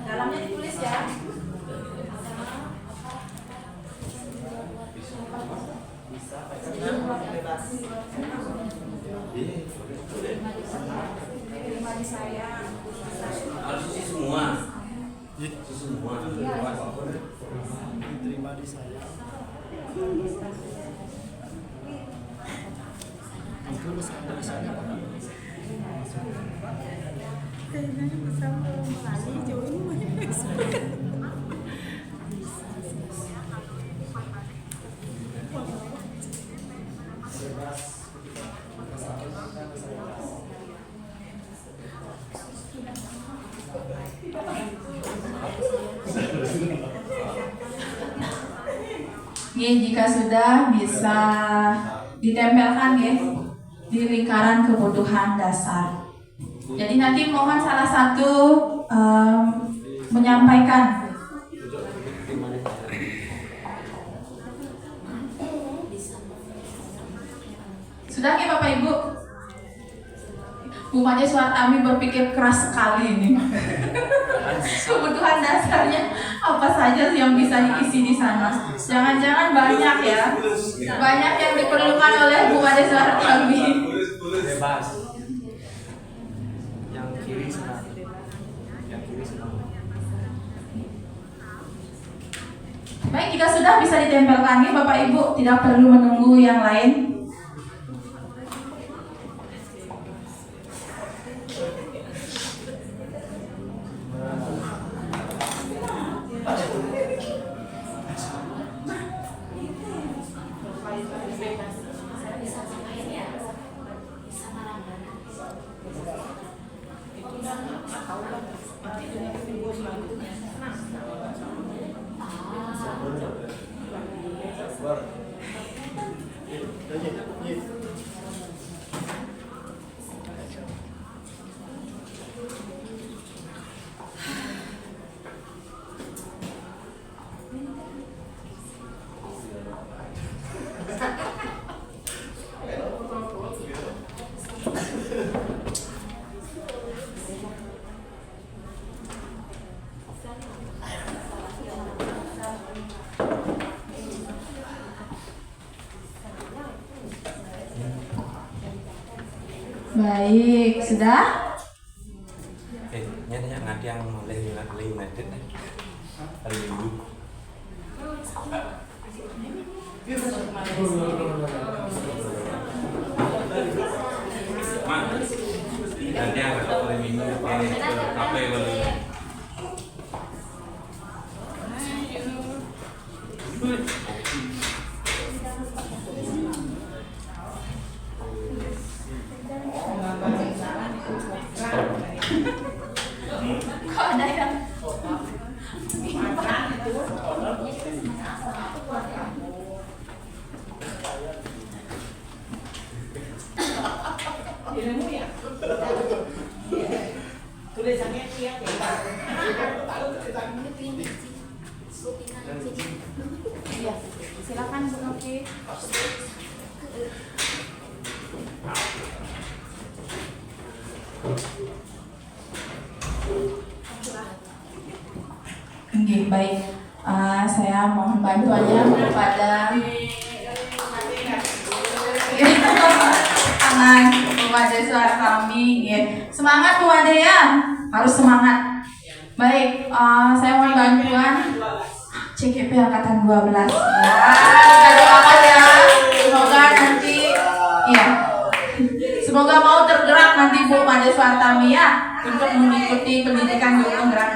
[SPEAKER 1] Dalamnya ditulis ya. Terima di saya.
[SPEAKER 10] Harus isi semua. Isi semua.
[SPEAKER 3] Terima di saya.
[SPEAKER 5] Kayaknya bisa melalui jauh ini.
[SPEAKER 1] Jika sudah bisa ditempelkan di lingkaran kebutuhan dasar. Jadi nanti mohon salah satu menyampaikan. Sudah ya Bapak Ibu? Bu Made Suartami berpikir keras sekali ini. Kebutuhan dasarnya apa saja yang bisa diisi di sana? Jangan-jangan banyak ya, banyak yang diperlukan oleh Bu Made Suartami.
[SPEAKER 10] Bebas. Yang kiri senang. Yang kiri senang.
[SPEAKER 1] Baik, jika sudah bisa ditempelkan ya Bapak Ibu, tidak perlu menunggu yang lain. Baik, sudah?
[SPEAKER 10] Nyatanya ngadi yang oleh United hari Minggu. Nanti yang oleh Minggu kafe oleh.
[SPEAKER 1] Kok ada yang
[SPEAKER 4] Ilmu ya? Tulisannya siap ya?
[SPEAKER 1] Iya, silakan Bu Novi. Oke, baik. Saya mohon bantuannya kepada tangan Bu Mahasiswa kami. Ya. Semangat Bu Ade ya, harus semangat. Baik, saya mohon bantuan CGP angkatan 12. Kita doakan ya, semoga nanti ya, semoga mau tergerak nanti Bu Mahasiswa kami ya untuk mengikuti pendidikan di penggerak.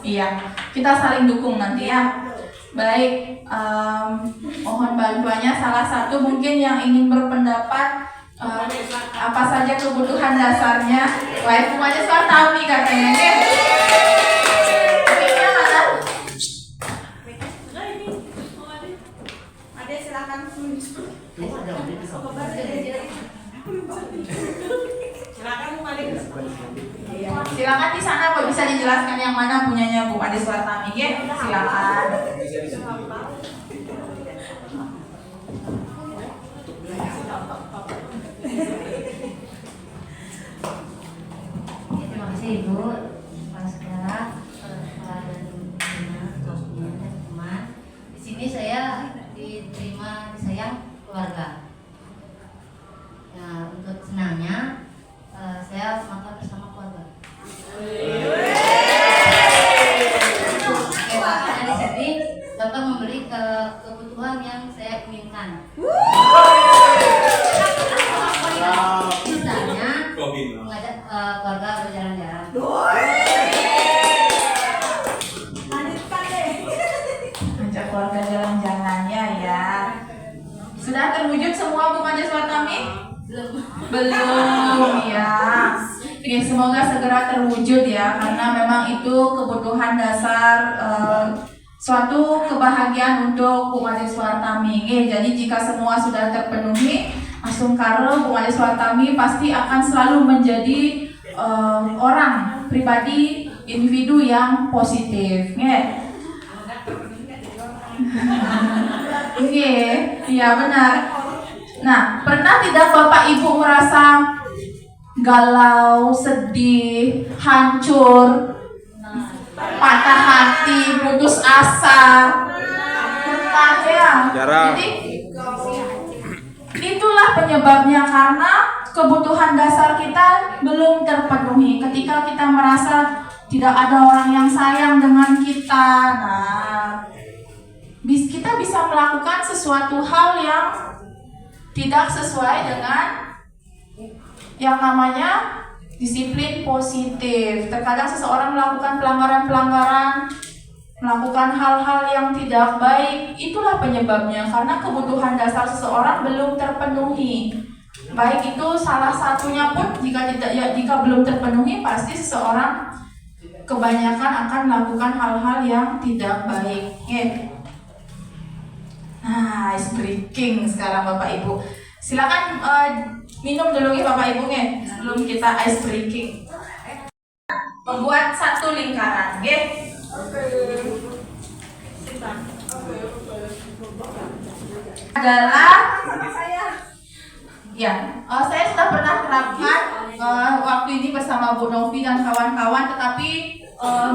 [SPEAKER 1] Iya, kita saling dukung nanti ya. Baik, mohon bantuannya salah satu mungkin yang ingin berpendapat apa saja kebutuhan dasarnya. Wah, Ibu Mahasiswa kami katanya nih. Oke, mana?
[SPEAKER 5] Ada silakan.
[SPEAKER 4] Silakan Bu Malik.
[SPEAKER 1] Silakan di sana Pak, bisa dijelaskan yang mana punyanya Bu Ade Suartami ya? Silakan.
[SPEAKER 9] Terima kasih Ibu, Kepala Sekolah, Kepala dan teman-teman. Di sini saya diterima disayang keluarga. Ya, untuk senangnya saya makan bersama keluarga. Kebahagiaan di sini dapat memberi kebutuhan yang saya inginkan. Misalnya mengajak keluarga berjalan-jalan.
[SPEAKER 5] Lanjutkan deh.
[SPEAKER 1] Ajak keluarga jalan-jalannya ya. Sudah terwujud semua Bu Mahasiswa kami? Belum ya. Oke, semoga segera terwujud ya, karena memang itu kebutuhan dasar suatu kebahagiaan untuk Bu Mahasiswa kami. Jadi jika semua sudah terpenuhi, asumkara Bu Mahasiswa kami pasti akan selalu menjadi orang pribadi individu yang positif. Oke, iya benar. Nah, pernah tidak Bapak Ibu merasa galau, sedih, hancur, patah hati, putus asa? Pernah ya?
[SPEAKER 2] Jarang.
[SPEAKER 1] Jadi itulah penyebabnya, karena kebutuhan dasar kita belum terpenuhi. Ketika kita merasa tidak ada orang yang sayang dengan kita, nah kita bisa melakukan sesuatu hal yang tidak sesuai dengan yang namanya disiplin positif. Terkadang seseorang melakukan pelanggaran-pelanggaran, melakukan hal-hal yang tidak baik. Itulah penyebabnya, karena kebutuhan dasar seseorang belum terpenuhi. Baik itu salah satunya pun jika belum terpenuhi, pasti seseorang kebanyakan akan melakukan hal-hal yang tidak baik. Nah, ice breaking sekarang Bapak Ibu. Silakan minum dulu ya Bapak Ibu sebelum kita ice breaking. Membuat satu lingkaran, adalah ya, saya sudah pernah terapkan waktu ini bersama Bu Novi dan kawan-kawan, tetapi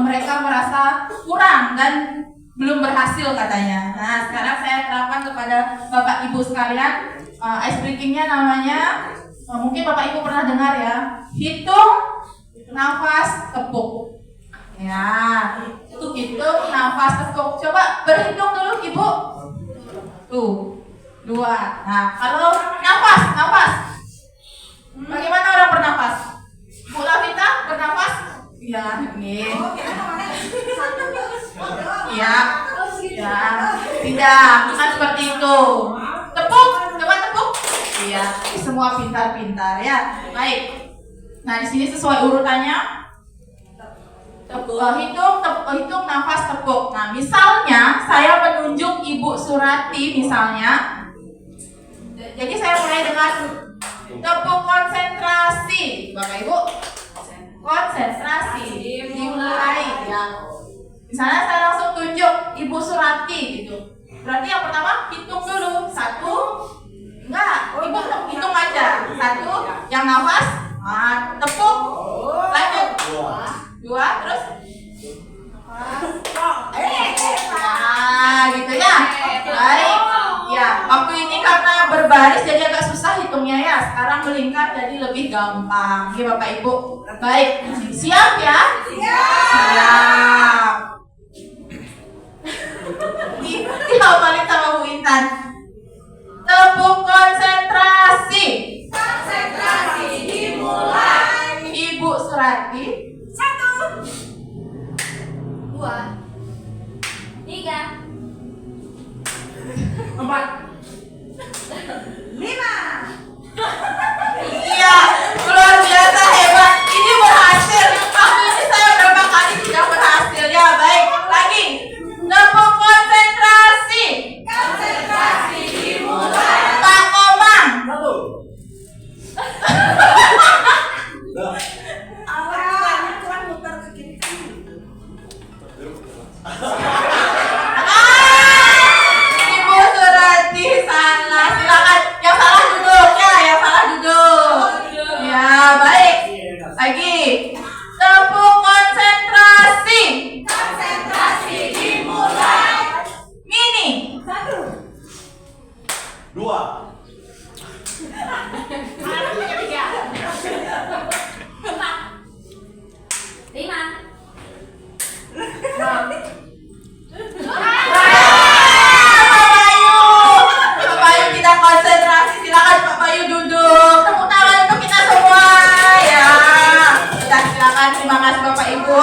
[SPEAKER 1] mereka merasa kurang dan belum berhasil katanya. Nah, sekarang saya terapkan kepada Bapak Ibu sekalian. Ice breakingnya namanya, mungkin Bapak Ibu pernah dengar ya, hitung, nafas, tepuk. Ya, itu hitung, nafas, tepuk. Coba berhitung dulu Ibu. Tuh, 2. Nah, kalau nafas. Bagaimana orang bernafas? Bu Lavita bernafas? Ya, ini. Ya, tidak, bukan seperti itu. Tepuk, coba tepuk. Iya, semua pintar-pintar ya. Baik. Nah, di sini sesuai urutannya. Hitung nafas, tepuk. Nah, misalnya saya menunjuk Ibu Surati misalnya. Jadi saya mulai dengan tepuk konsentrasi. Bapak Ibu, konsentrasi dimulai ya. Misalnya saya langsung tunjuk Ibu Surati gitu. Berarti yang pertama hitung dulu. 1. Enggak, Ibu hitung aja. 1, yang nafas, tepuk. Lanjut. 2, terus gitu ya. Baik. Ya, waktu ini karena berbaris jadi agak susah hitungnya ya. Sekarang melingkar jadi lebih gampang. Ya Bapak Ibu. Baik. Siap ya? Siap. Dihafalin sama Bu Intan. Tepuk konsentrasi. Konsentrasi dimulai. Ibu Surati.
[SPEAKER 5] 1,
[SPEAKER 9] 2, 3,
[SPEAKER 5] 4, 5.
[SPEAKER 1] Iya, luar biasa hebat. Ini berhasil. Waktu ini saya berapa kali tidak berhasil ya. Baik, lagi. Tepuk konsentrasi.
[SPEAKER 5] Konsentrasi dimulai.
[SPEAKER 1] Pak Komang.
[SPEAKER 5] Awalnya tuan muter ke kiri kan.
[SPEAKER 1] Ibu Surati salah. Silakan. Yang salah duduk ya, yang salah duduk. Ya, baik. Lagi. Tepuk konsentrasi.
[SPEAKER 5] Konsentrasi dimulai.
[SPEAKER 1] Mini.
[SPEAKER 10] 2.
[SPEAKER 9] 5.
[SPEAKER 1] Pak Bayu tidak konsentrasi. Silakan Pak Bayu duduk. Tepuk tangan untuk kita semua ya. Sudah, silakan. Terima kasih Bapak Ibu.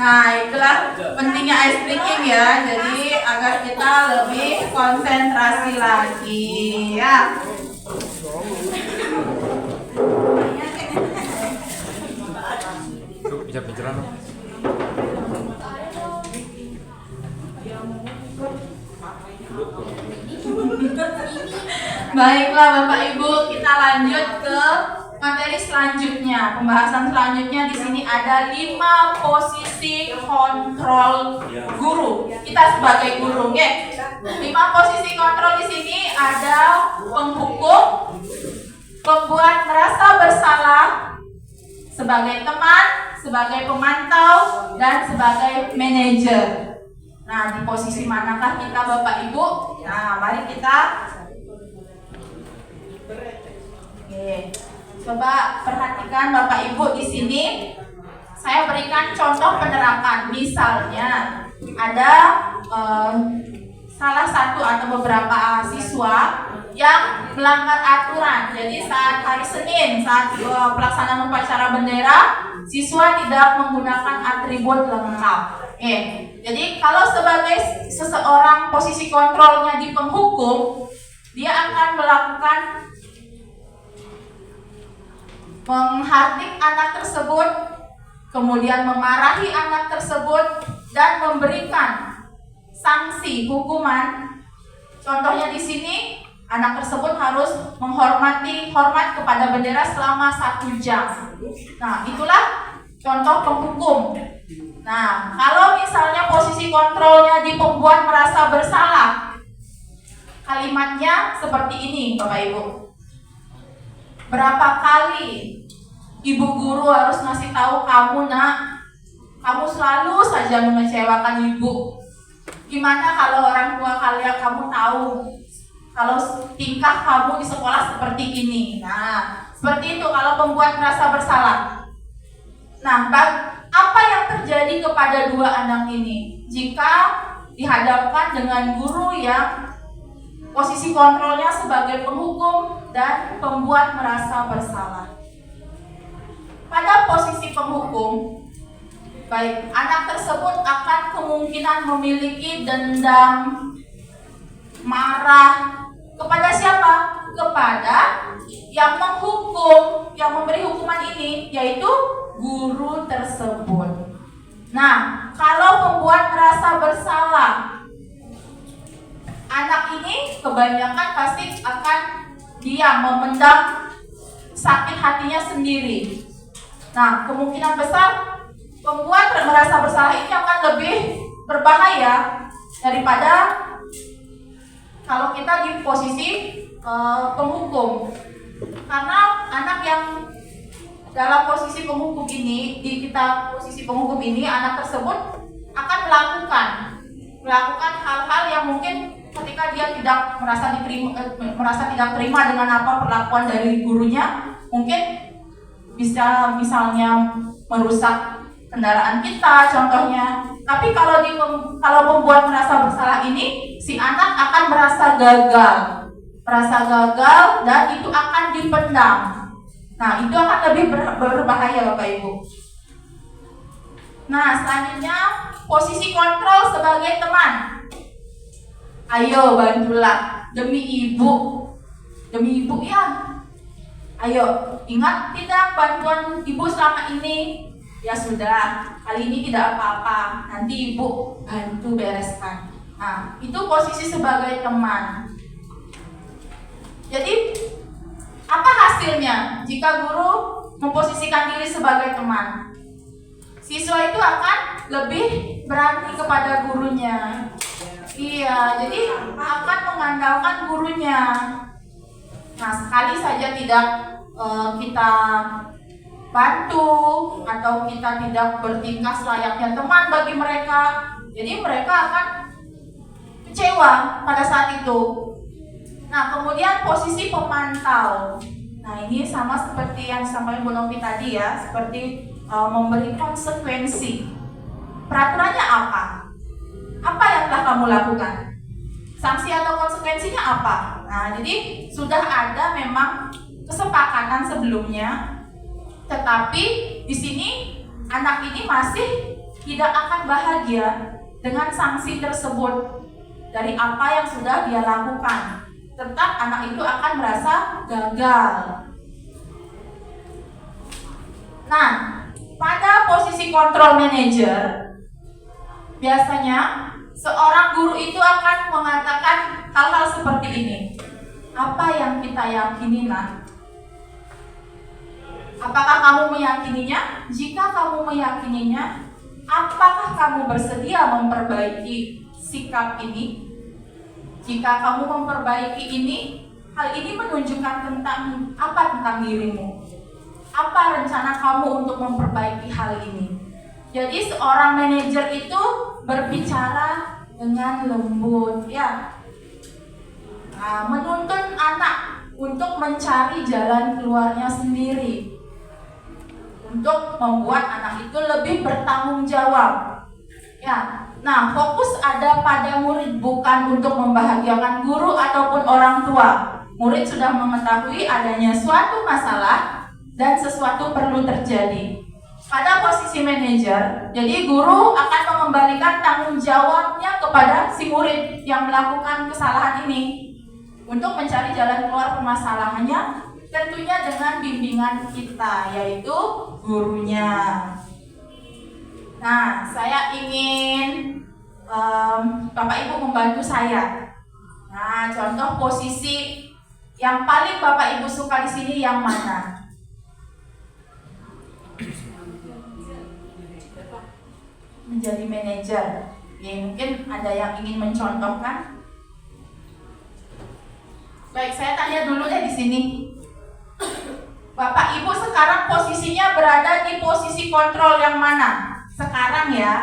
[SPEAKER 1] Nah, itulah pentingnya ice breaking ya. Jadi agar kita lebih konsentrasi lagi ya.
[SPEAKER 2] Bisa bicara dong.
[SPEAKER 1] Baiklah Bapak Ibu, kita lanjut ke materi selanjutnya. Pembahasan selanjutnya di sini ada 5 posisi kontrol guru. Kita sebagai guru, ya. 5 posisi kontrol di sini ada penghukum, pembuat merasa bersalah, sebagai teman, sebagai pemantau, dan sebagai manajer. Nah, di posisi manakah kita Bapak Ibu? Nah, mari kita coba perhatikan Bapak Ibu di sini. Saya berikan contoh penerapan. Misalnya ada salah satu atau beberapa siswa yang melanggar aturan. Jadi saat hari Senin, saat pelaksanaan upacara bendera, siswa tidak menggunakan atribut lengkap. Jadi kalau sebagai seseorang posisi kontrolnya di penghukum, dia akan melakukan menghardik anak tersebut, kemudian memarahi anak tersebut, dan memberikan sanksi hukuman. Contohnya di sini, anak tersebut harus hormat kepada bendera selama 1 jam. Nah, itulah contoh penghukum. Nah, kalau misalnya posisi kontrolnya di pembuat merasa bersalah, kalimatnya seperti ini, Bapak Ibu. Berapa kali ibu guru harus ngasih tahu kamu, nak, kamu selalu saja mengecewakan ibu. Gimana kalau orang tua kalian kamu tahu kalau tingkah kamu di sekolah seperti ini? Nah, seperti itu kalau pembuat merasa bersalah. Nah, apa yang terjadi kepada dua anak ini jika dihadapkan dengan guru yang posisi kontrolnya sebagai penghukum dan pembuat merasa bersalah? Pada posisi penghukum, baik, anak tersebut akan kemungkinan memiliki dendam, marah kepada siapa? Kepada yang menghukum, yang memberi hukuman ini, yaitu guru tersebut. Nah, kalau pembuat merasa bersalah, anak ini kebanyakan pasti akan diam, memendam sakit hatinya sendiri. Nah, kemungkinan besar pembuat merasa bersalah ini akan lebih berbahaya daripada kalau kita di posisi penghukum. Karena anak yang dalam posisi penghukum ini, posisi penghukum ini, anak tersebut akan melakukan hal-hal yang mungkin ketika dia tidak merasa tidak terima dengan apa perlakuan dari gurunya, mungkin bisa misalnya merusak kendaraan kita contohnya. Tapi kalau pembuat merasa bersalah ini, si anak akan merasa gagal dan itu akan dipendam. Nah, itu akan lebih berbahaya Bapak Ibu. Nah, selanjutnya posisi kontrol sebagai teman. Ayo bantulah demi ibu ya. Ayo, ingat tidak bantuan ibu selama ini? Ya sudah, kali ini tidak apa-apa, nanti ibu bantu bereskan. Nah, itu posisi sebagai teman. Jadi, apa hasilnya jika guru memposisikan diri sebagai teman? Siswa itu akan lebih berani kepada gurunya. Iya, jadi akan mengandalkan gurunya. Nah, sekali saja tidak kita bantu atau kita tidak bertingkah selayaknya teman bagi mereka, jadi mereka akan kecewa pada saat itu. Nah, kemudian posisi pemantau. Nah, ini sama seperti yang disampaikan Bu Novi tadi ya, seperti memberi konsekuensi. Peraturannya apa? Apa yang telah kamu lakukan? Sanksi atau konsekuensinya apa? Nah, jadi sudah ada memang kesepakatan sebelumnya. Tetapi di sini anak ini masih tidak akan bahagia dengan sanksi tersebut dari apa yang sudah dia lakukan. Tetap anak itu akan merasa gagal. Nah, pada posisi kontrol manager, biasanya seorang guru itu akan mengatakan hal-hal seperti ini. Apa yang kita yakini, nak? Apakah kamu meyakininya? Jika kamu meyakininya, apakah kamu bersedia memperbaiki sikap ini? Jika kamu memperbaiki ini, hal ini menunjukkan tentang dirimu. Apa rencana kamu untuk memperbaiki hal ini? Jadi seorang manajer itu berbicara dengan lembut, ya. Nah, menuntun anak untuk mencari jalan keluarnya sendiri. Untuk membuat anak itu lebih bertanggung jawab. Ya. Nah, fokus ada pada murid, bukan untuk membahagiakan guru ataupun orang tua. Murid sudah mengetahui adanya suatu masalah dan sesuatu perlu terjadi. Pada posisi manajer, jadi guru akan mengembalikan tanggung jawabnya kepada si murid yang melakukan kesalahan ini untuk mencari jalan keluar permasalahannya, tentunya dengan bimbingan kita, yaitu gurunya. Nah, saya ingin Bapak Ibu membantu saya. Nah, contoh posisi yang paling Bapak Ibu suka di sini yang mana? Menjadi manajer. Ya, mungkin ada yang ingin mencontohkan. Baik, saya tanya dulu deh di sini. Bapak Ibu sekarang posisinya berada di posisi kontrol yang mana? sekarang ya,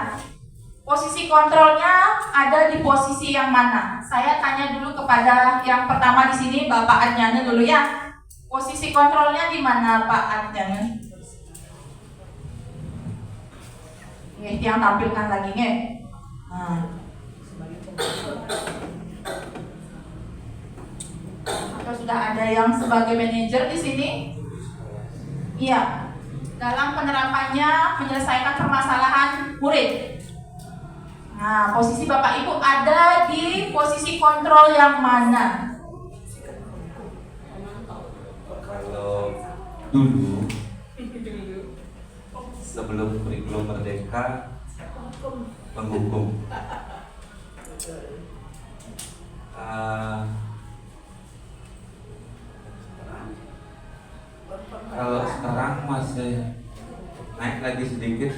[SPEAKER 1] posisi kontrolnya ada di posisi yang mana? Saya tanya dulu kepada yang pertama di sini, Bapak Adnyane dulu ya. Posisi kontrolnya di mana, Pak Adnyane? Nih, yang tampilkan lagi nih. Nah. Atau sudah ada yang sebagai manajer di sini? Iya. Dalam penerapannya menyelesaikan permasalahan murid. Nah, posisi Bapak Ibu ada di posisi kontrol yang mana?
[SPEAKER 10] Kalau dulu sebelum kurikulum merdeka menghukum. Kalau sekarang masih naik lagi sedikit,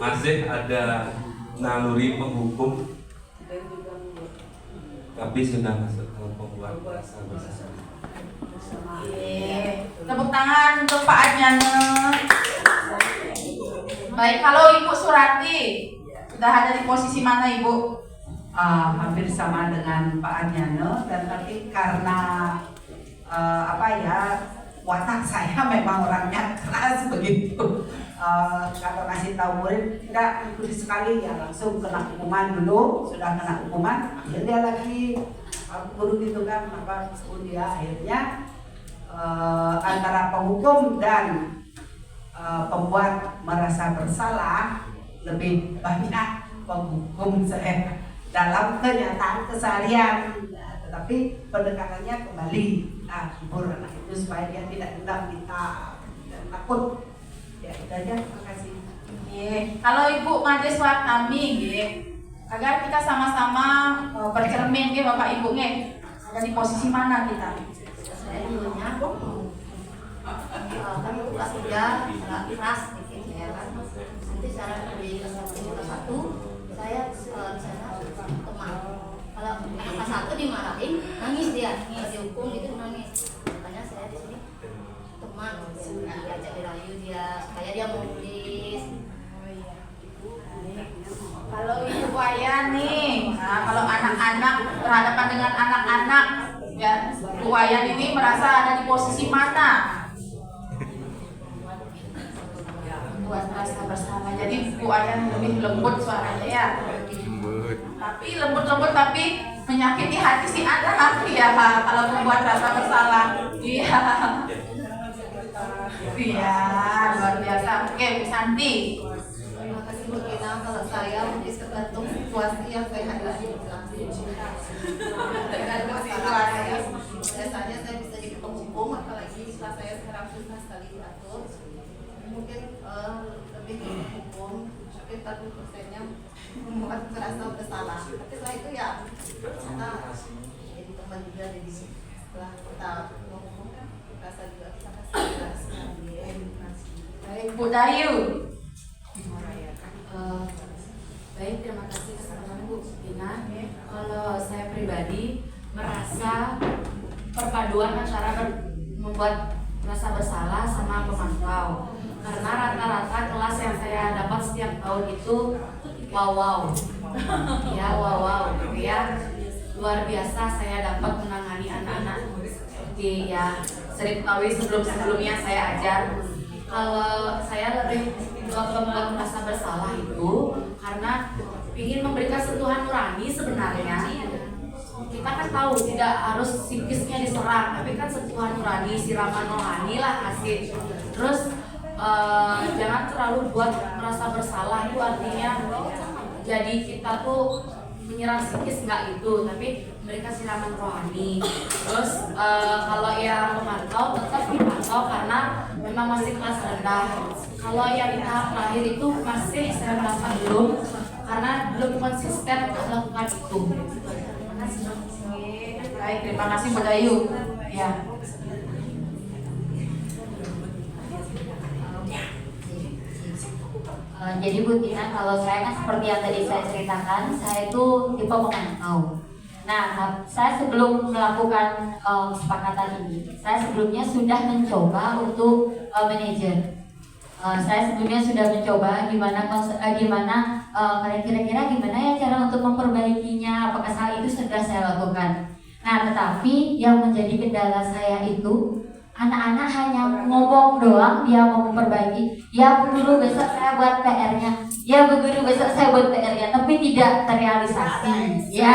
[SPEAKER 10] masih ada naluri penghukum, tapi sudah masuk ke pembuat rasa bersalah.
[SPEAKER 1] Tepuk tangan untuk Pak Adnyane. Baik, kalau Ibu Surati sudah ada di posisi mana, Ibu?
[SPEAKER 7] Hampir sama dengan Pak Adnyane, dan tapi karena watak saya memang orangnya keras begitu. Kalau kasih tahu murid tidak ikuti sekali ya langsung kena hukuman dulu, sudah kena hukuman dia lagi guru gitu kan dia akhirnya antara penghukum dan pembuat merasa bersalah lebih banyak penghukum saya dalam kenyataan keseharian, tetapi pendekatannya kembali hibur anak itu supaya dia tidak dendam kita dan takut. Ya itu aja, terima kasih.
[SPEAKER 1] Kalau Ibu Mades Wartami, agar kita sama-sama bercermin, Bapak Ibu, ada di posisi mana kita?
[SPEAKER 9] Saya dulunya kan kelas 3 agak keras dikit ya kan. Nanti saya di kelas 1 saya di sana teman. Kalau kelas 1 dimarahin nangis dia, dihukum itu nangis. Makanya saya di sini teman, diajak dirayu dia supaya dia mau nulis.
[SPEAKER 1] Kalau Ibu Wayan nih, kalau anak-anak berhadapan dengan anak-anak, ya Bu Wayan ini merasa ada di posisi mana? Buat merasa bersama. Jadi Bu Wayan lebih lembut suaranya ya. Tapi lembut-lembut tapi menyakiti hati si anak ya kalau membuat rasa bersalah. Iya. Iya, luar biasa. Oke, Bu Santi.
[SPEAKER 11] Terima kasih Bu Ina, kalau saya mungkin tergantung situasi yang saya hadapi di kelas. Tergantung situasi. Biasanya saya bisa jadi penghukum, apalagi di kelas saya sekarang susah sekali diatur. Mungkin lebih ke penghukum, tapi 40%-nya membuat merasa bersalah. Tapi setelah itu ya kita jadi teman juga, jadi setelah kita menghukum kan merasa juga kita kasih.
[SPEAKER 1] Baik, Bu Dayu.
[SPEAKER 8] Baik, terima kasih kesempatan Bu Ina. Kalau saya pribadi merasa perpaduan antara membuat merasa bersalah sama pemantau, karena rata-rata kelas yang saya dapat setiap tahun itu wow ya gitu ya, luar biasa saya dapat menangani anak-anak seperti ya sering tahu sebelumnya saya ajar. Kalau saya lebih membuat merasa bersalah itu karena ingin memberikan sentuhan nurani. Sebenarnya kita kan tahu tidak harus psikisnya diserang, tapi kan sentuhan nurani, siraman rohani lah kasih. Terus jangan terlalu buat merasa bersalah, itu artinya jadi kita tuh menyerang psikis, nggak itu, tapi mereka siraman rohani. Terus kalau yang memantau tetap dipantau karena memang masih kelas rendah. Kalau yang di tahap terakhir itu masih saya merasa belum, karena belum konsisten melakukan itu. Terima kasih.
[SPEAKER 1] Baik, terima kasih Bu Dayu. Ya.
[SPEAKER 9] Jadi Bu Tina, kalau saya kan seperti yang tadi saya ceritakan, saya itu tipe pemantau. Nah, saya sebelum melakukan kesepakatan ini, saya sebelumnya sudah mencoba untuk manajer. Saya sebelumnya sudah mencoba kira-kira gimana ya cara untuk memperbaikinya, apakah hal itu sudah saya lakukan. Nah, tetapi yang menjadi kendala saya itu anak-anak hanya ngomong doang, dia mau memperbaiki. Ya Bu Guru, besok saya buat PR-nya. Ya Bu Guru, besok saya buat PR-nya, tapi tidak terrealisasi. Ya.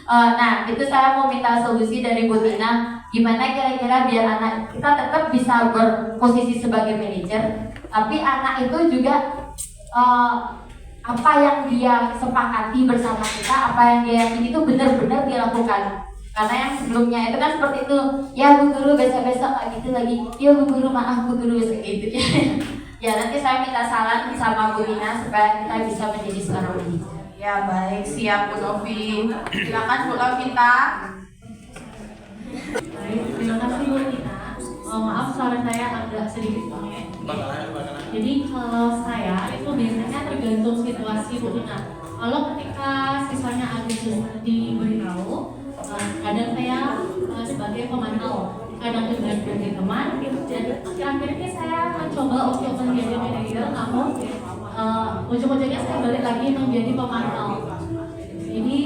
[SPEAKER 9] Nah, itu saya mau minta solusi dari Bu Tina. Gimana kira-kira biar anak kita tetap bisa berposisi sebagai manajer, tapi anak itu juga apa yang dia sepakati bersama kita, apa yang dia yakini itu benar-benar dilakukan. Karena yang sebelumnya itu kan seperti itu, ya Bu Guru besok-besok kayak gitu lagi, ya Bu Guru maaf Bu Guru besok gitu. Ya nanti saya minta saran sama Bu Tina supaya kita bisa menjadi seorang manajer.
[SPEAKER 1] Ya baik, siap Bu Novi. Silakan Bu Lavita.
[SPEAKER 12] Baik, terima kasih Bu Tina. Maaf suara saya agak sedikit bengek. Jadi kalau saya itu biasanya tergantung situasi Bu Tina. Kalau ketika siswanya agak diberitahu, kadang saya sebagai pemantau, kadang juga sebagai teman, dan akhir-akhirnya saya mencoba untuk menjadi manajer, namun ujung-ujungnya saya balik lagi menjadi pemantau. Jadi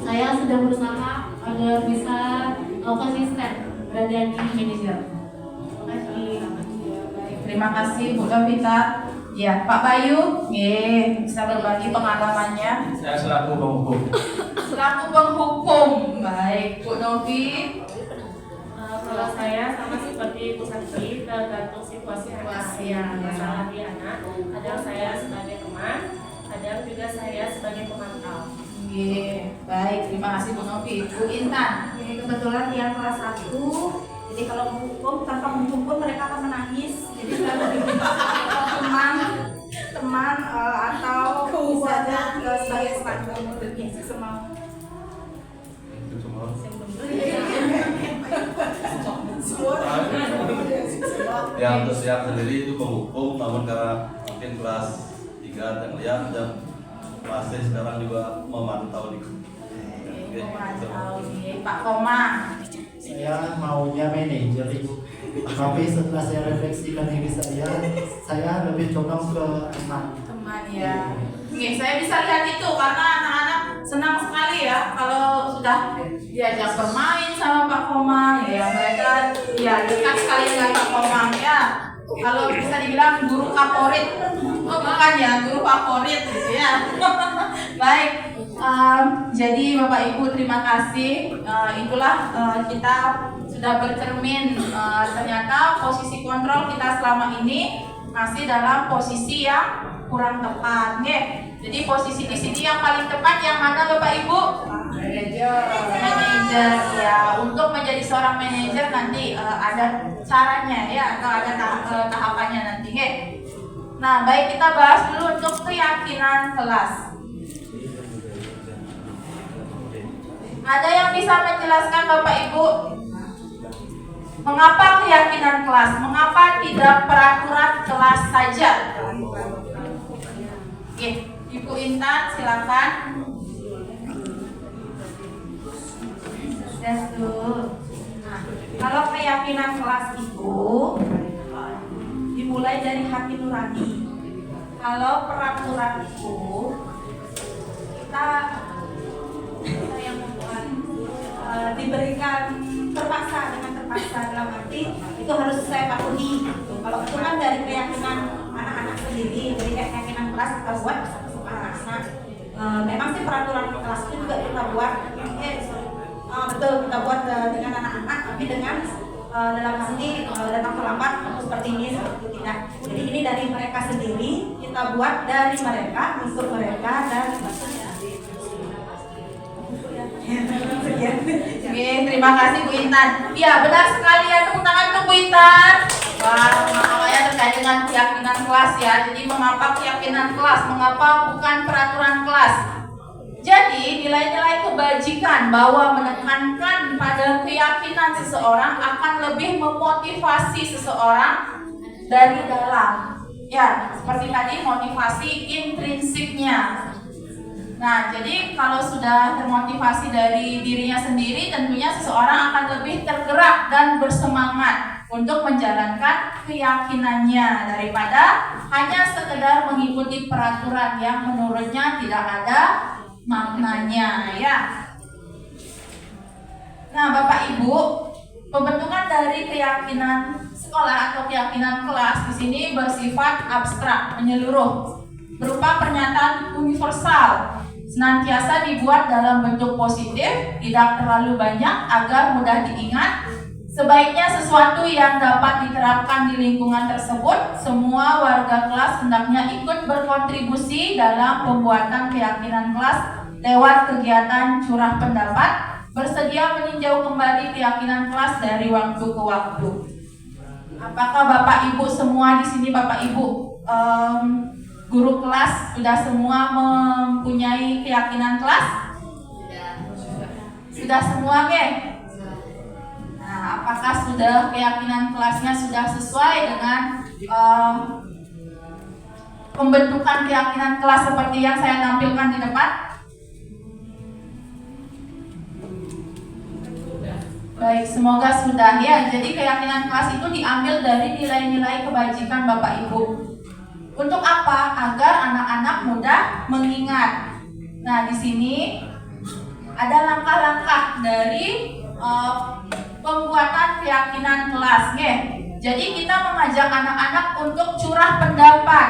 [SPEAKER 12] saya sudah berusaha agar bisa konsisten berada di manajer. Terima kasih.
[SPEAKER 1] Terima kasih Bu Lavita. Ya, Pak Bayu, bisa berbagi pengalamannya.
[SPEAKER 13] Saya selaku penghukum.
[SPEAKER 1] Selaku penghukum, baik Bu Novi.
[SPEAKER 6] Kalau saya sama seperti Bu Santi, tergantung situasi yang masalah di anak. Kadang saya sebagai teman, kadang juga saya sebagai pemantau.
[SPEAKER 1] Baik, terima kasih Bu Novi. Bu Intan.
[SPEAKER 5] Kebetulan yang kelas 1, jadi kalau menghukum tanpa menghukum mereka akan menangis. Jadi saya lebih teman atau bisa sebagai sebagai semua.
[SPEAKER 14] Ya untuk siap sendiri itu penghukum, namun karena mungkin kelas 3 dan lihat dan masih sekarang juga memantau di
[SPEAKER 1] Pak Komang.
[SPEAKER 3] Saya maunya manajer Ibu, tapi setelah saya refleksikan diri saya lebih condong ke teman
[SPEAKER 1] Ya. Saya bisa lihat itu karena anak-anak senang sekali ya kalau sudah diajak bermain sama Pak Komang. Ya mereka ya dekat sekali dengan Pak Komang ya. Kalau bisa dibilang guru favorit, bukan ya guru favorit gitu ya. Baik. Jadi Bapak Ibu terima kasih. Itulah kita sudah bercermin ternyata posisi kontrol kita selama ini masih dalam posisi yang kurang tepat, Jadi posisi di sini yang paling tepat yang mana Bapak Ibu? Manajer. Ya, untuk menjadi seorang manajer nanti ada caranya ya atau ada tahapannya nanti, Nah, baik kita bahas dulu untuk keyakinan kelas. Ada yang bisa menjelaskan Bapak Ibu? Mengapa keyakinan kelas? Mengapa tidak peraturan kelas saja? Ibu Intan, silakan. Nah, kalau keyakinan kelas itu dimulai dari hati nurani. Kalau peraturan itu kita yang membuat diberikan terpaksa dalam arti itu harus saya patuhi. Kalau itu kan dari keyakinan anak-anak sendiri, dari keyakinan kelas kita buat bersama anak-anak. Memang sih peraturan kelas itu juga kita buat, betul kita buat dengan anak-anak, tapi dengan dalam arti datang terlambat seperti ini tidak. Jadi ini dari mereka sendiri, kita buat dari mereka untuk mereka dan terima kasih Bu Intan. Ya benar sekali ya, tepuk tangan untuk Bu Intan. Wah, makanya terkait dengan keyakinan kelas ya. Jadi mengapa keyakinan kelas? Mengapa bukan peraturan kelas? Jadi nilai-nilai kebajikan bahwa menekankan pada keyakinan seseorang akan lebih memotivasi seseorang dari dalam. Ya, seperti tadi motivasi intrinsiknya. Nah, jadi kalau sudah termotivasi dari dirinya sendiri, tentunya seseorang akan lebih tergerak dan bersemangat untuk menjalankan keyakinannya daripada hanya sekedar mengikuti peraturan yang menurutnya tidak ada maknanya, ya. Nah, Bapak Ibu, pembentukan dari keyakinan sekolah atau keyakinan kelas di sini bersifat abstrak, menyeluruh, berupa pernyataan universal, senantiasa dibuat dalam bentuk positif, tidak terlalu banyak agar mudah diingat. Sebaiknya sesuatu yang dapat diterapkan di lingkungan tersebut, semua warga kelas hendaknya ikut berkontribusi dalam pembuatan keyakinan kelas lewat kegiatan curah pendapat, bersedia meninjau kembali keyakinan kelas dari waktu ke waktu. Apakah Bapak Ibu semua di sini, Bapak Ibu guru kelas sudah semua mempunyai keyakinan kelas? Sudah semua, ke? Nah, apakah sudah keyakinan kelasnya sudah sesuai dengan pembentukan keyakinan kelas seperti yang saya tampilkan di depan? Baik, semoga sudah, ya. Jadi keyakinan kelas itu diambil dari nilai-nilai kebajikan Bapak Ibu. Untuk apa? Agar anak-anak mudah mengingat. Nah, di sini ada langkah-langkah dari pembuatan keyakinan kelas, ya. Jadi kita mengajak anak-anak untuk curah pendapat.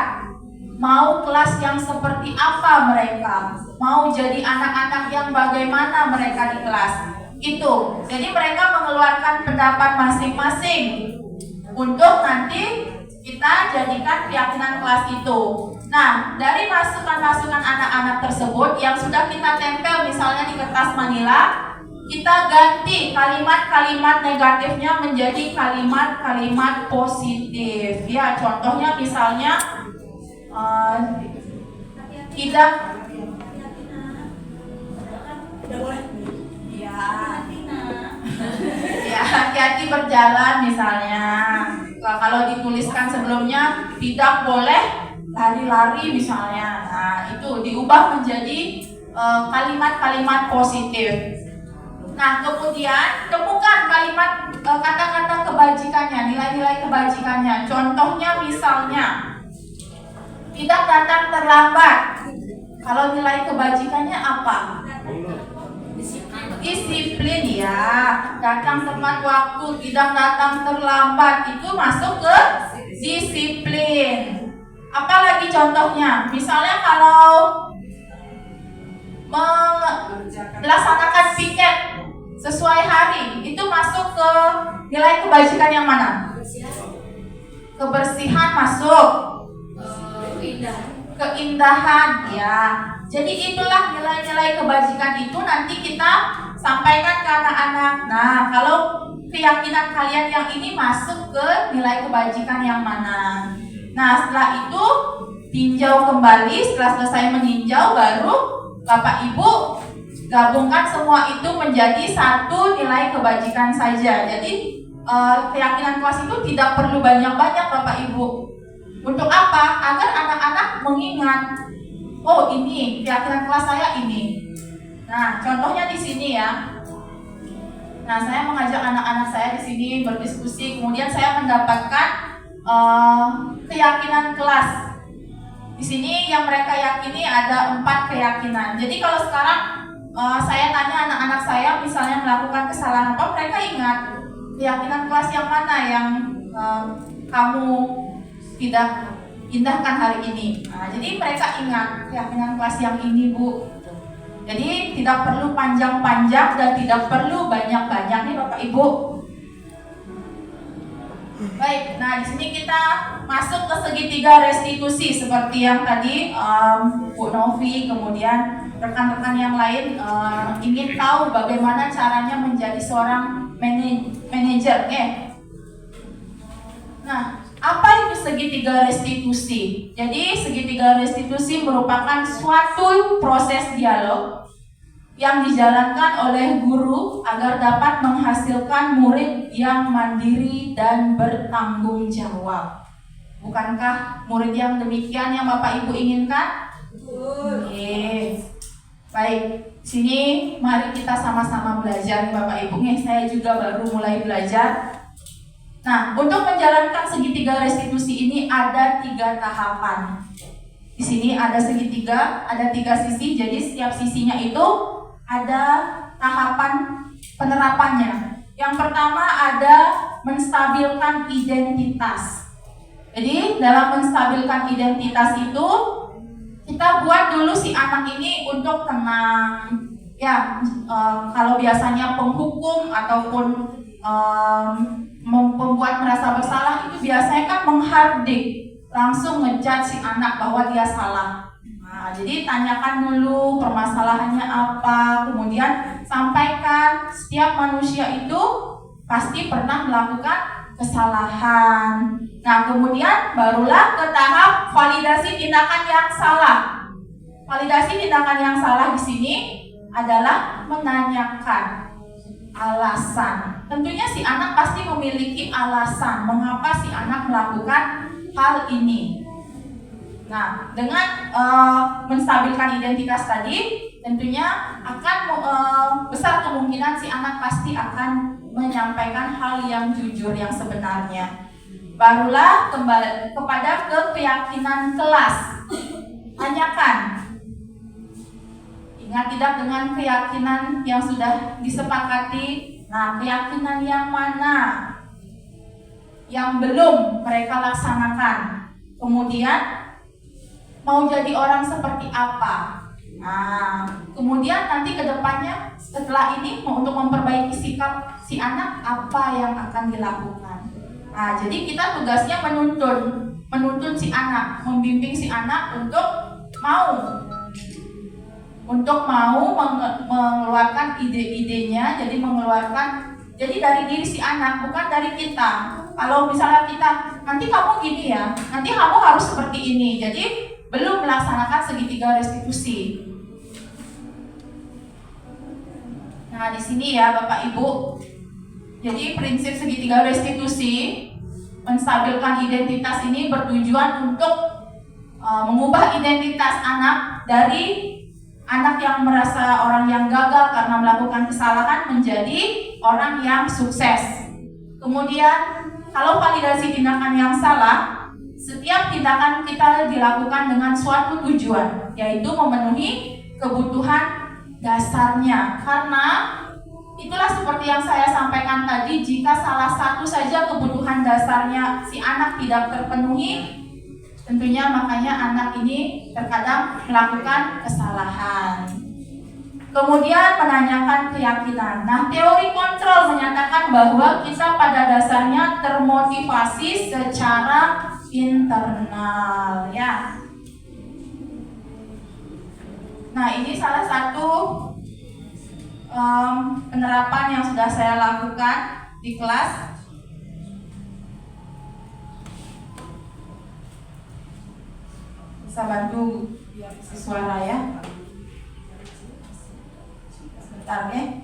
[SPEAKER 1] Mau kelas yang seperti apa mereka? Mau jadi anak-anak yang bagaimana mereka di kelas? Itu. Jadi mereka mengeluarkan pendapat masing-masing untuk nanti kita jadikan keyakinan kelas itu. Nah, dari masukan-masukan anak-anak tersebut yang sudah kita tempel misalnya di kertas manila, kita ganti kalimat-kalimat negatifnya menjadi kalimat-kalimat positif. Ya, contohnya misalnya tidak ya hati-hati berjalan misalnya. Kalau dituliskan sebelumnya tidak boleh lari-lari misalnya. Nah, itu diubah menjadi kalimat-kalimat positif. Nah, kemudian temukan kalimat kata-kata kebajikannya, nilai-nilai kebajikannya. Contohnya misalnya tidak datang terlambat. Kalau nilai kebajikannya apa? Disiplin, ya. Datang tepat waktu, tidak datang terlambat, itu masuk ke disiplin. Apalagi contohnya? Misalnya kalau melaksanakan piket sesuai hari, itu masuk ke nilai kebajikan yang mana? Kebersihan masuk. Keindahan, ya. Jadi itulah nilai-nilai kebajikan itu nanti kita sampaikan ke anak-anak. Nah, kalau keyakinan kalian yang ini masuk ke nilai kebajikan yang mana? Nah, setelah itu tinjau kembali. Setelah selesai meninjau, baru Bapak Ibu gabungkan semua itu menjadi satu nilai kebajikan saja. Jadi keyakinan kelas itu tidak perlu banyak-banyak Bapak Ibu. Untuk apa? Agar anak-anak mengingat, oh ini keyakinan kelas saya ini. Nah, contohnya di sini, ya. Nah, saya mengajak anak-anak saya di sini berdiskusi, kemudian saya mendapatkan keyakinan kelas. Di sini yang mereka yakini ada 4 keyakinan. Jadi kalau sekarang saya tanya anak-anak saya misalnya melakukan kesalahan apa, mereka ingat keyakinan kelas yang mana yang kamu tidak indahkan hari ini. Nah, jadi mereka ingat keyakinan kelas yang ini, Bu. Jadi tidak perlu panjang-panjang dan tidak perlu banyak-banyak nih Bapak Ibu. Baik, nah di sini kita masuk ke segitiga restitusi seperti yang tadi Bu Novi, kemudian rekan-rekan yang lain ingin tahu bagaimana caranya menjadi seorang manajer, Nah, apa itu segitiga restitusi? Jadi segitiga restitusi merupakan suatu proses dialog yang dijalankan oleh guru agar dapat menghasilkan murid yang mandiri dan bertanggung jawab. Bukankah murid yang demikian yang Bapak Ibu inginkan? Oke. Baik, sini mari kita sama-sama belajar nih Bapak Ibu. Saya juga baru mulai belajar. Nah, untuk menjalankan segitiga restitusi ini ada 3 tahapan. Di sini ada segitiga, ada 3 sisi, jadi setiap sisinya itu ada tahapan penerapannya. Yang pertama ada menstabilkan identitas. Jadi dalam menstabilkan identitas itu kita buat dulu si anak ini untuk tenang. Ya, kalau biasanya penghukum ataupun membuat merasa bersalah itu biasanya kan menghardik, langsung ngejudge si anak bahwa dia salah. Nah, jadi tanyakan dulu permasalahannya apa, kemudian sampaikan setiap manusia itu pasti pernah melakukan kesalahan. Nah, kemudian barulah ke tahap validasi tindakan yang salah. Validasi tindakan yang salah di sini adalah menanyakan alasan. Tentunya si anak pasti memiliki alasan mengapa si anak melakukan hal ini. Nah, dengan menstabilkan identitas tadi, tentunya akan besar kemungkinan si anak pasti akan menyampaikan hal yang jujur, yang sebenarnya. Barulah kembali kepada keyakinan kelas. Tanyakan. Ingat tidak dengan keyakinan yang sudah disepakati? Nah, keyakinan yang mana yang belum mereka laksanakan? Kemudian mau jadi orang seperti apa? Nah, kemudian nanti ke depannya setelah ini untuk memperbaiki sikap si anak apa yang akan dilakukan. Nah, jadi kita tugasnya menuntun si anak, membimbing si anak untuk mau mengeluarkan ide-idenya, jadi dari diri si anak, bukan dari kita. Kalau misalnya kita, nanti kamu gini ya, nanti kamu harus seperti ini, jadi belum melaksanakan segitiga restitusi. Nah, di sini ya Bapak Ibu, jadi prinsip segitiga restitusi menstabilkan identitas ini bertujuan untuk mengubah identitas anak dari anak yang merasa orang yang gagal karena melakukan kesalahan menjadi orang yang sukses. Kemudian kalau validasi tindakan yang salah, setiap tindakan kita dilakukan dengan suatu tujuan, yaitu memenuhi kebutuhan dasarnya. Karena itulah seperti yang saya sampaikan tadi, jika salah satu saja kebutuhan dasarnya si anak tidak terpenuhi, tentunya makanya anak ini terkadang melakukan kesalahan. Kemudian menanyakan keyakinan. Nah, teori kontrol menyatakan bahwa kita pada dasarnya termotivasi secara internal, ya. Nah, ini salah satu penerapan yang sudah saya lakukan di kelas. Bisa bantu biar isi suara ya. Sebentar ya.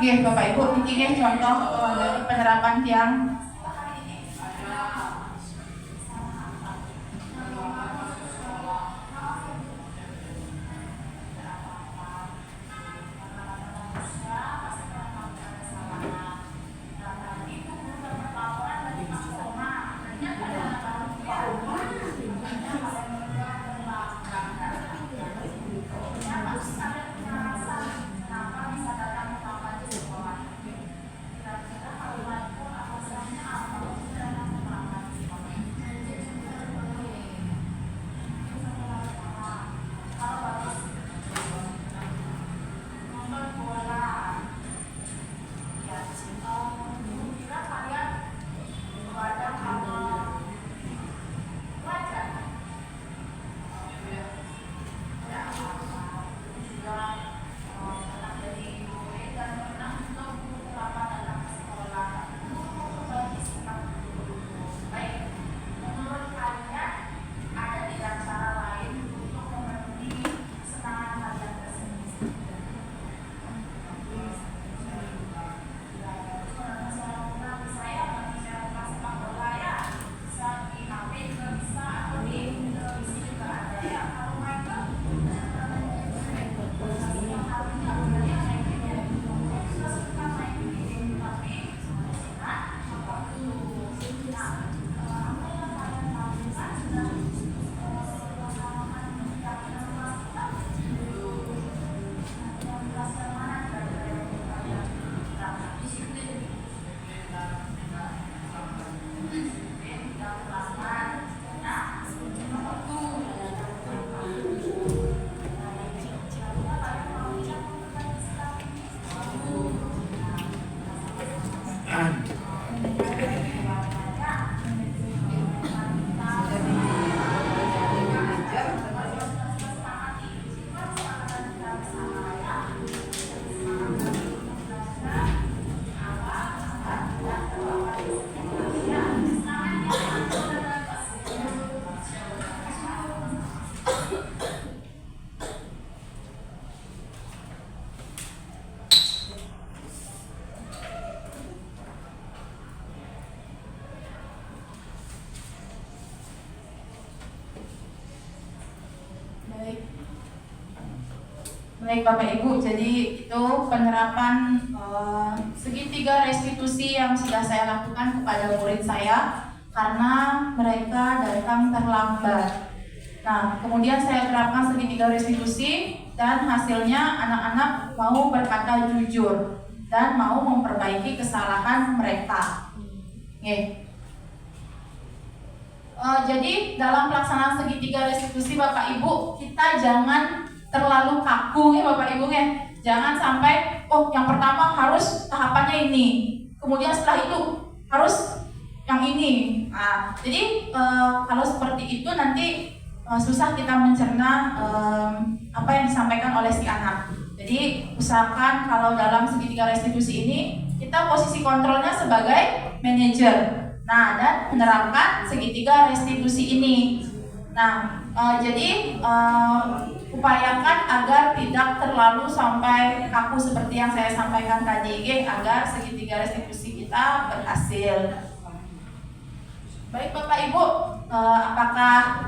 [SPEAKER 1] Oke, Bapak Ibu, ini contoh dari penerapan yang Baik Bapak Ibu, jadi itu penerapan segitiga restitusi yang sudah saya lakukan kepada murid saya karena mereka datang terlambat. Nah, kemudian saya terapkan segitiga restitusi dan hasilnya anak-anak mau berkata jujur dan mau memperbaiki kesalahan mereka. Jadi dalam pelaksanaan segitiga restitusi Bapak Ibu, kita jangan terlalu kaku ya Bapak Ibu ya. Jangan sampai yang pertama harus tahapannya ini, kemudian setelah itu harus yang ini. Nah, jadi kalau seperti itu nanti susah kita mencerna apa yang disampaikan oleh si anak. Jadi usahakan kalau dalam segitiga restitusi ini kita posisi kontrolnya sebagai manajer. Nah, dan menerapkan segitiga restitusi ini. Nah, jadi upayakan agar tidak terlalu sampai kaku seperti yang saya sampaikan tadi, agar segitiga restitusi kita berhasil. Baik Bapak Ibu, apakah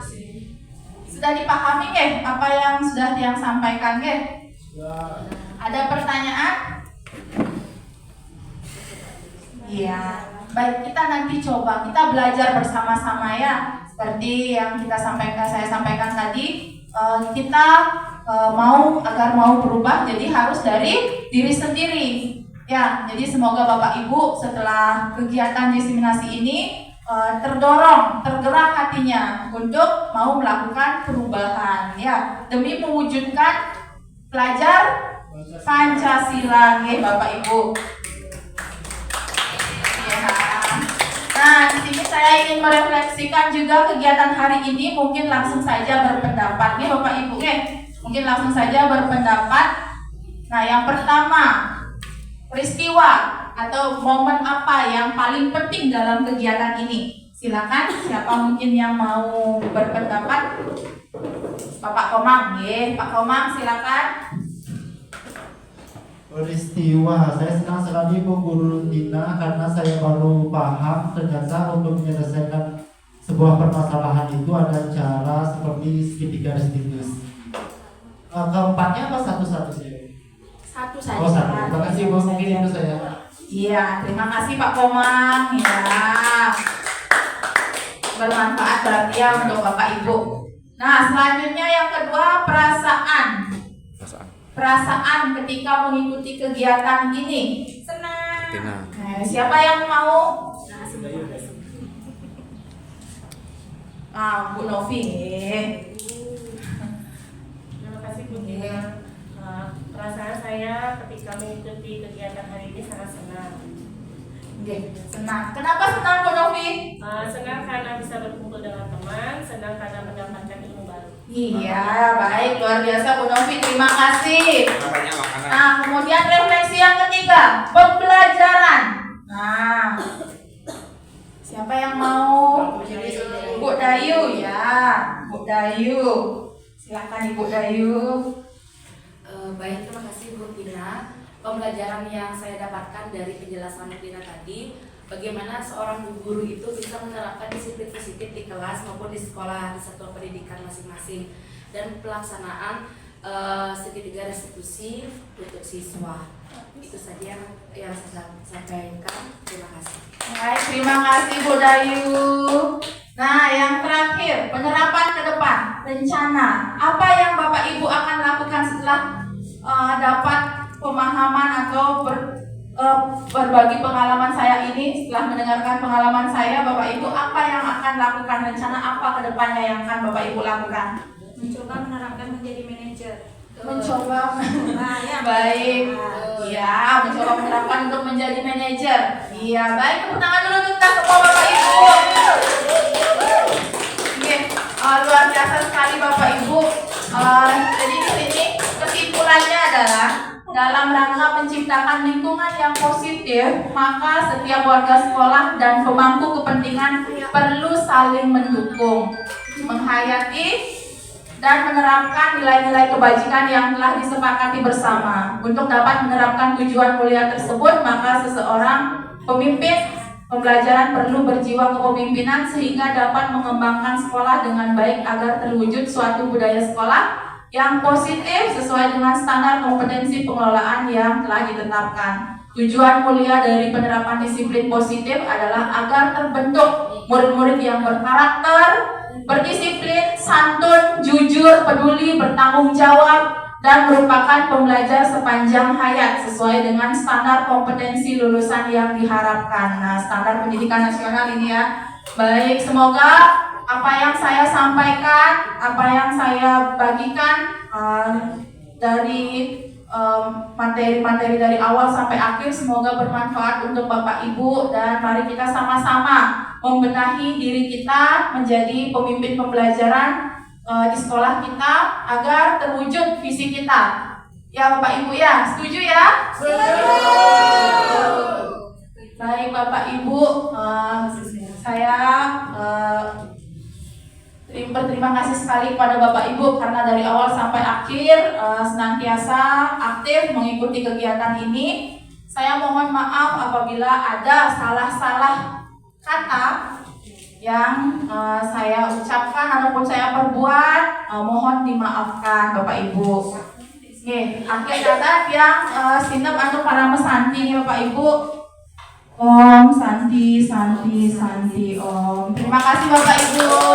[SPEAKER 1] sudah dipahami apa yang sudah yang sampaikan Ada pertanyaan? Iya. Baik, kita nanti coba kita belajar bersama-sama ya. Seperti yang saya sampaikan tadi, kita agar mau berubah, jadi harus dari diri sendiri. Ya, jadi semoga Bapak Ibu setelah kegiatan diseminasi ini tergerak hatinya untuk mau melakukan perubahan ya, demi mewujudkan pelajar Pancasila Bapak Ibu. Ya. Nah, di sini saya ingin merefleksikan juga kegiatan hari ini. Mungkin langsung saja berpendapat Bapak Ibu Mungkin langsung saja berpendapat. Nah, yang pertama, peristiwa atau momen apa yang paling penting dalam kegiatan ini? Silakan, siapa mungkin yang mau berpendapat? Bapak Komang, Pak Komang silakan.
[SPEAKER 3] Peristiwa, saya senang sekali Bu Guru Tina karena saya baru paham ternyata untuk menyelesaikan sebuah permasalahan itu ada cara seperti segitiga restitusi. Keempatnya apa satu-satu sih?
[SPEAKER 1] Satu saja.
[SPEAKER 3] Oh, satu. Terima kasih Bu, mungkin itu saya.
[SPEAKER 1] Iya, terima kasih Pak Komang ya. Bermanfaat berarti ya untuk Bapak Ibu. Nah, selanjutnya yang kedua, perasaan ketika mengikuti kegiatan ini.
[SPEAKER 5] Senang.
[SPEAKER 1] Nah, siapa yang mau? Bu Novi.
[SPEAKER 6] Terima kasih Bu Tina. Perasaan saya ketika mengikuti kegiatan hari ini sangat senang.
[SPEAKER 1] Senang. Kenapa senang Bu Novi?
[SPEAKER 6] Senang karena bisa berkumpul dengan teman, senang karena mendapatkan ilmu baru.
[SPEAKER 1] Iya, baik, luar biasa Bu Novi, terima kasih. Nah, kemudian refleksi yang ketiga, pembelajaran. Nah, siapa yang mau? Bu Dayu ya, Bu Dayu. Silakan Ibu Dayu.
[SPEAKER 8] Baik, terima kasih Bu Tina. Pembelajaran yang saya dapatkan dari penjelasan Bu Tina tadi, bagaimana seorang guru itu bisa menerapkan disiplin positif di kelas maupun di sekolah, di satuan pendidikan masing-masing, dan pelaksanaan segitiga restitusi untuk siswa. Itu saja yang saya sampaikan. Terima kasih.
[SPEAKER 1] Baik, terima kasih Bu Dayu. Nah, yang terakhir, penerapan ke depan, rencana. Apa yang Bapak Ibu akan lakukan setelah dapat pemahaman atau berbagi pengalaman saya ini? Setelah mendengarkan pengalaman saya, Bapak Ibu apa yang akan lakukan, rencana apa ke depannya yang akan Bapak Ibu lakukan?
[SPEAKER 5] Mencoba menerapkan menjadi manajer.
[SPEAKER 1] Mencoba.
[SPEAKER 5] Nah, ya.
[SPEAKER 1] Baik. Iya, mencoba menerapkan untuk menjadi manajer. Iya, baik, tepuk tangan dulu untuk kita semua Bapak Ibu. Luar biasa sekali Bapak Ibu. Jadi di sini kesimpulannya adalah dalam rangka menciptakan lingkungan yang positif, maka setiap warga sekolah dan pemangku kepentingan perlu saling mendukung, menghayati dan menerapkan nilai-nilai kebajikan yang telah disepakati bersama. Untuk dapat menerapkan tujuan mulia tersebut, maka seseorang pemimpin pembelajaran perlu berjiwa kepemimpinan sehingga dapat mengembangkan sekolah dengan baik agar terwujud suatu budaya sekolah yang positif sesuai dengan standar kompetensi pengelolaan yang telah ditetapkan. Tujuan mulia dari penerapan disiplin positif adalah agar terbentuk murid-murid yang berkarakter, berdisiplin, santun, jujur, peduli, bertanggung jawab, dan merupakan pembelajar sepanjang hayat sesuai dengan standar kompetensi lulusan yang diharapkan. Nah, standar pendidikan nasional ini ya. Baik, semoga apa yang saya sampaikan, apa yang saya bagikan dari materi-materi dari awal sampai akhir semoga bermanfaat untuk Bapak Ibu, dan mari kita sama-sama membenahi diri kita menjadi pemimpin pembelajaran di sekolah kita agar terwujud visi kita. Ya Bapak Ibu ya, setuju ya? Setuju. Baik Bapak Ibu, saya berterima kasih sekali kepada Bapak Ibu karena dari awal sampai akhir senantiasa aktif mengikuti kegiatan ini. Saya mohon maaf apabila ada salah-salah kata yang saya ucapkan ataupun saya perbuat, mohon dimaafkan Bapak Ibu. Oke, akhir kata yang sinep anu para mesanti nih Bapak Ibu. Om Santi Santi Santi Om. Terima kasih Bapak Ibu.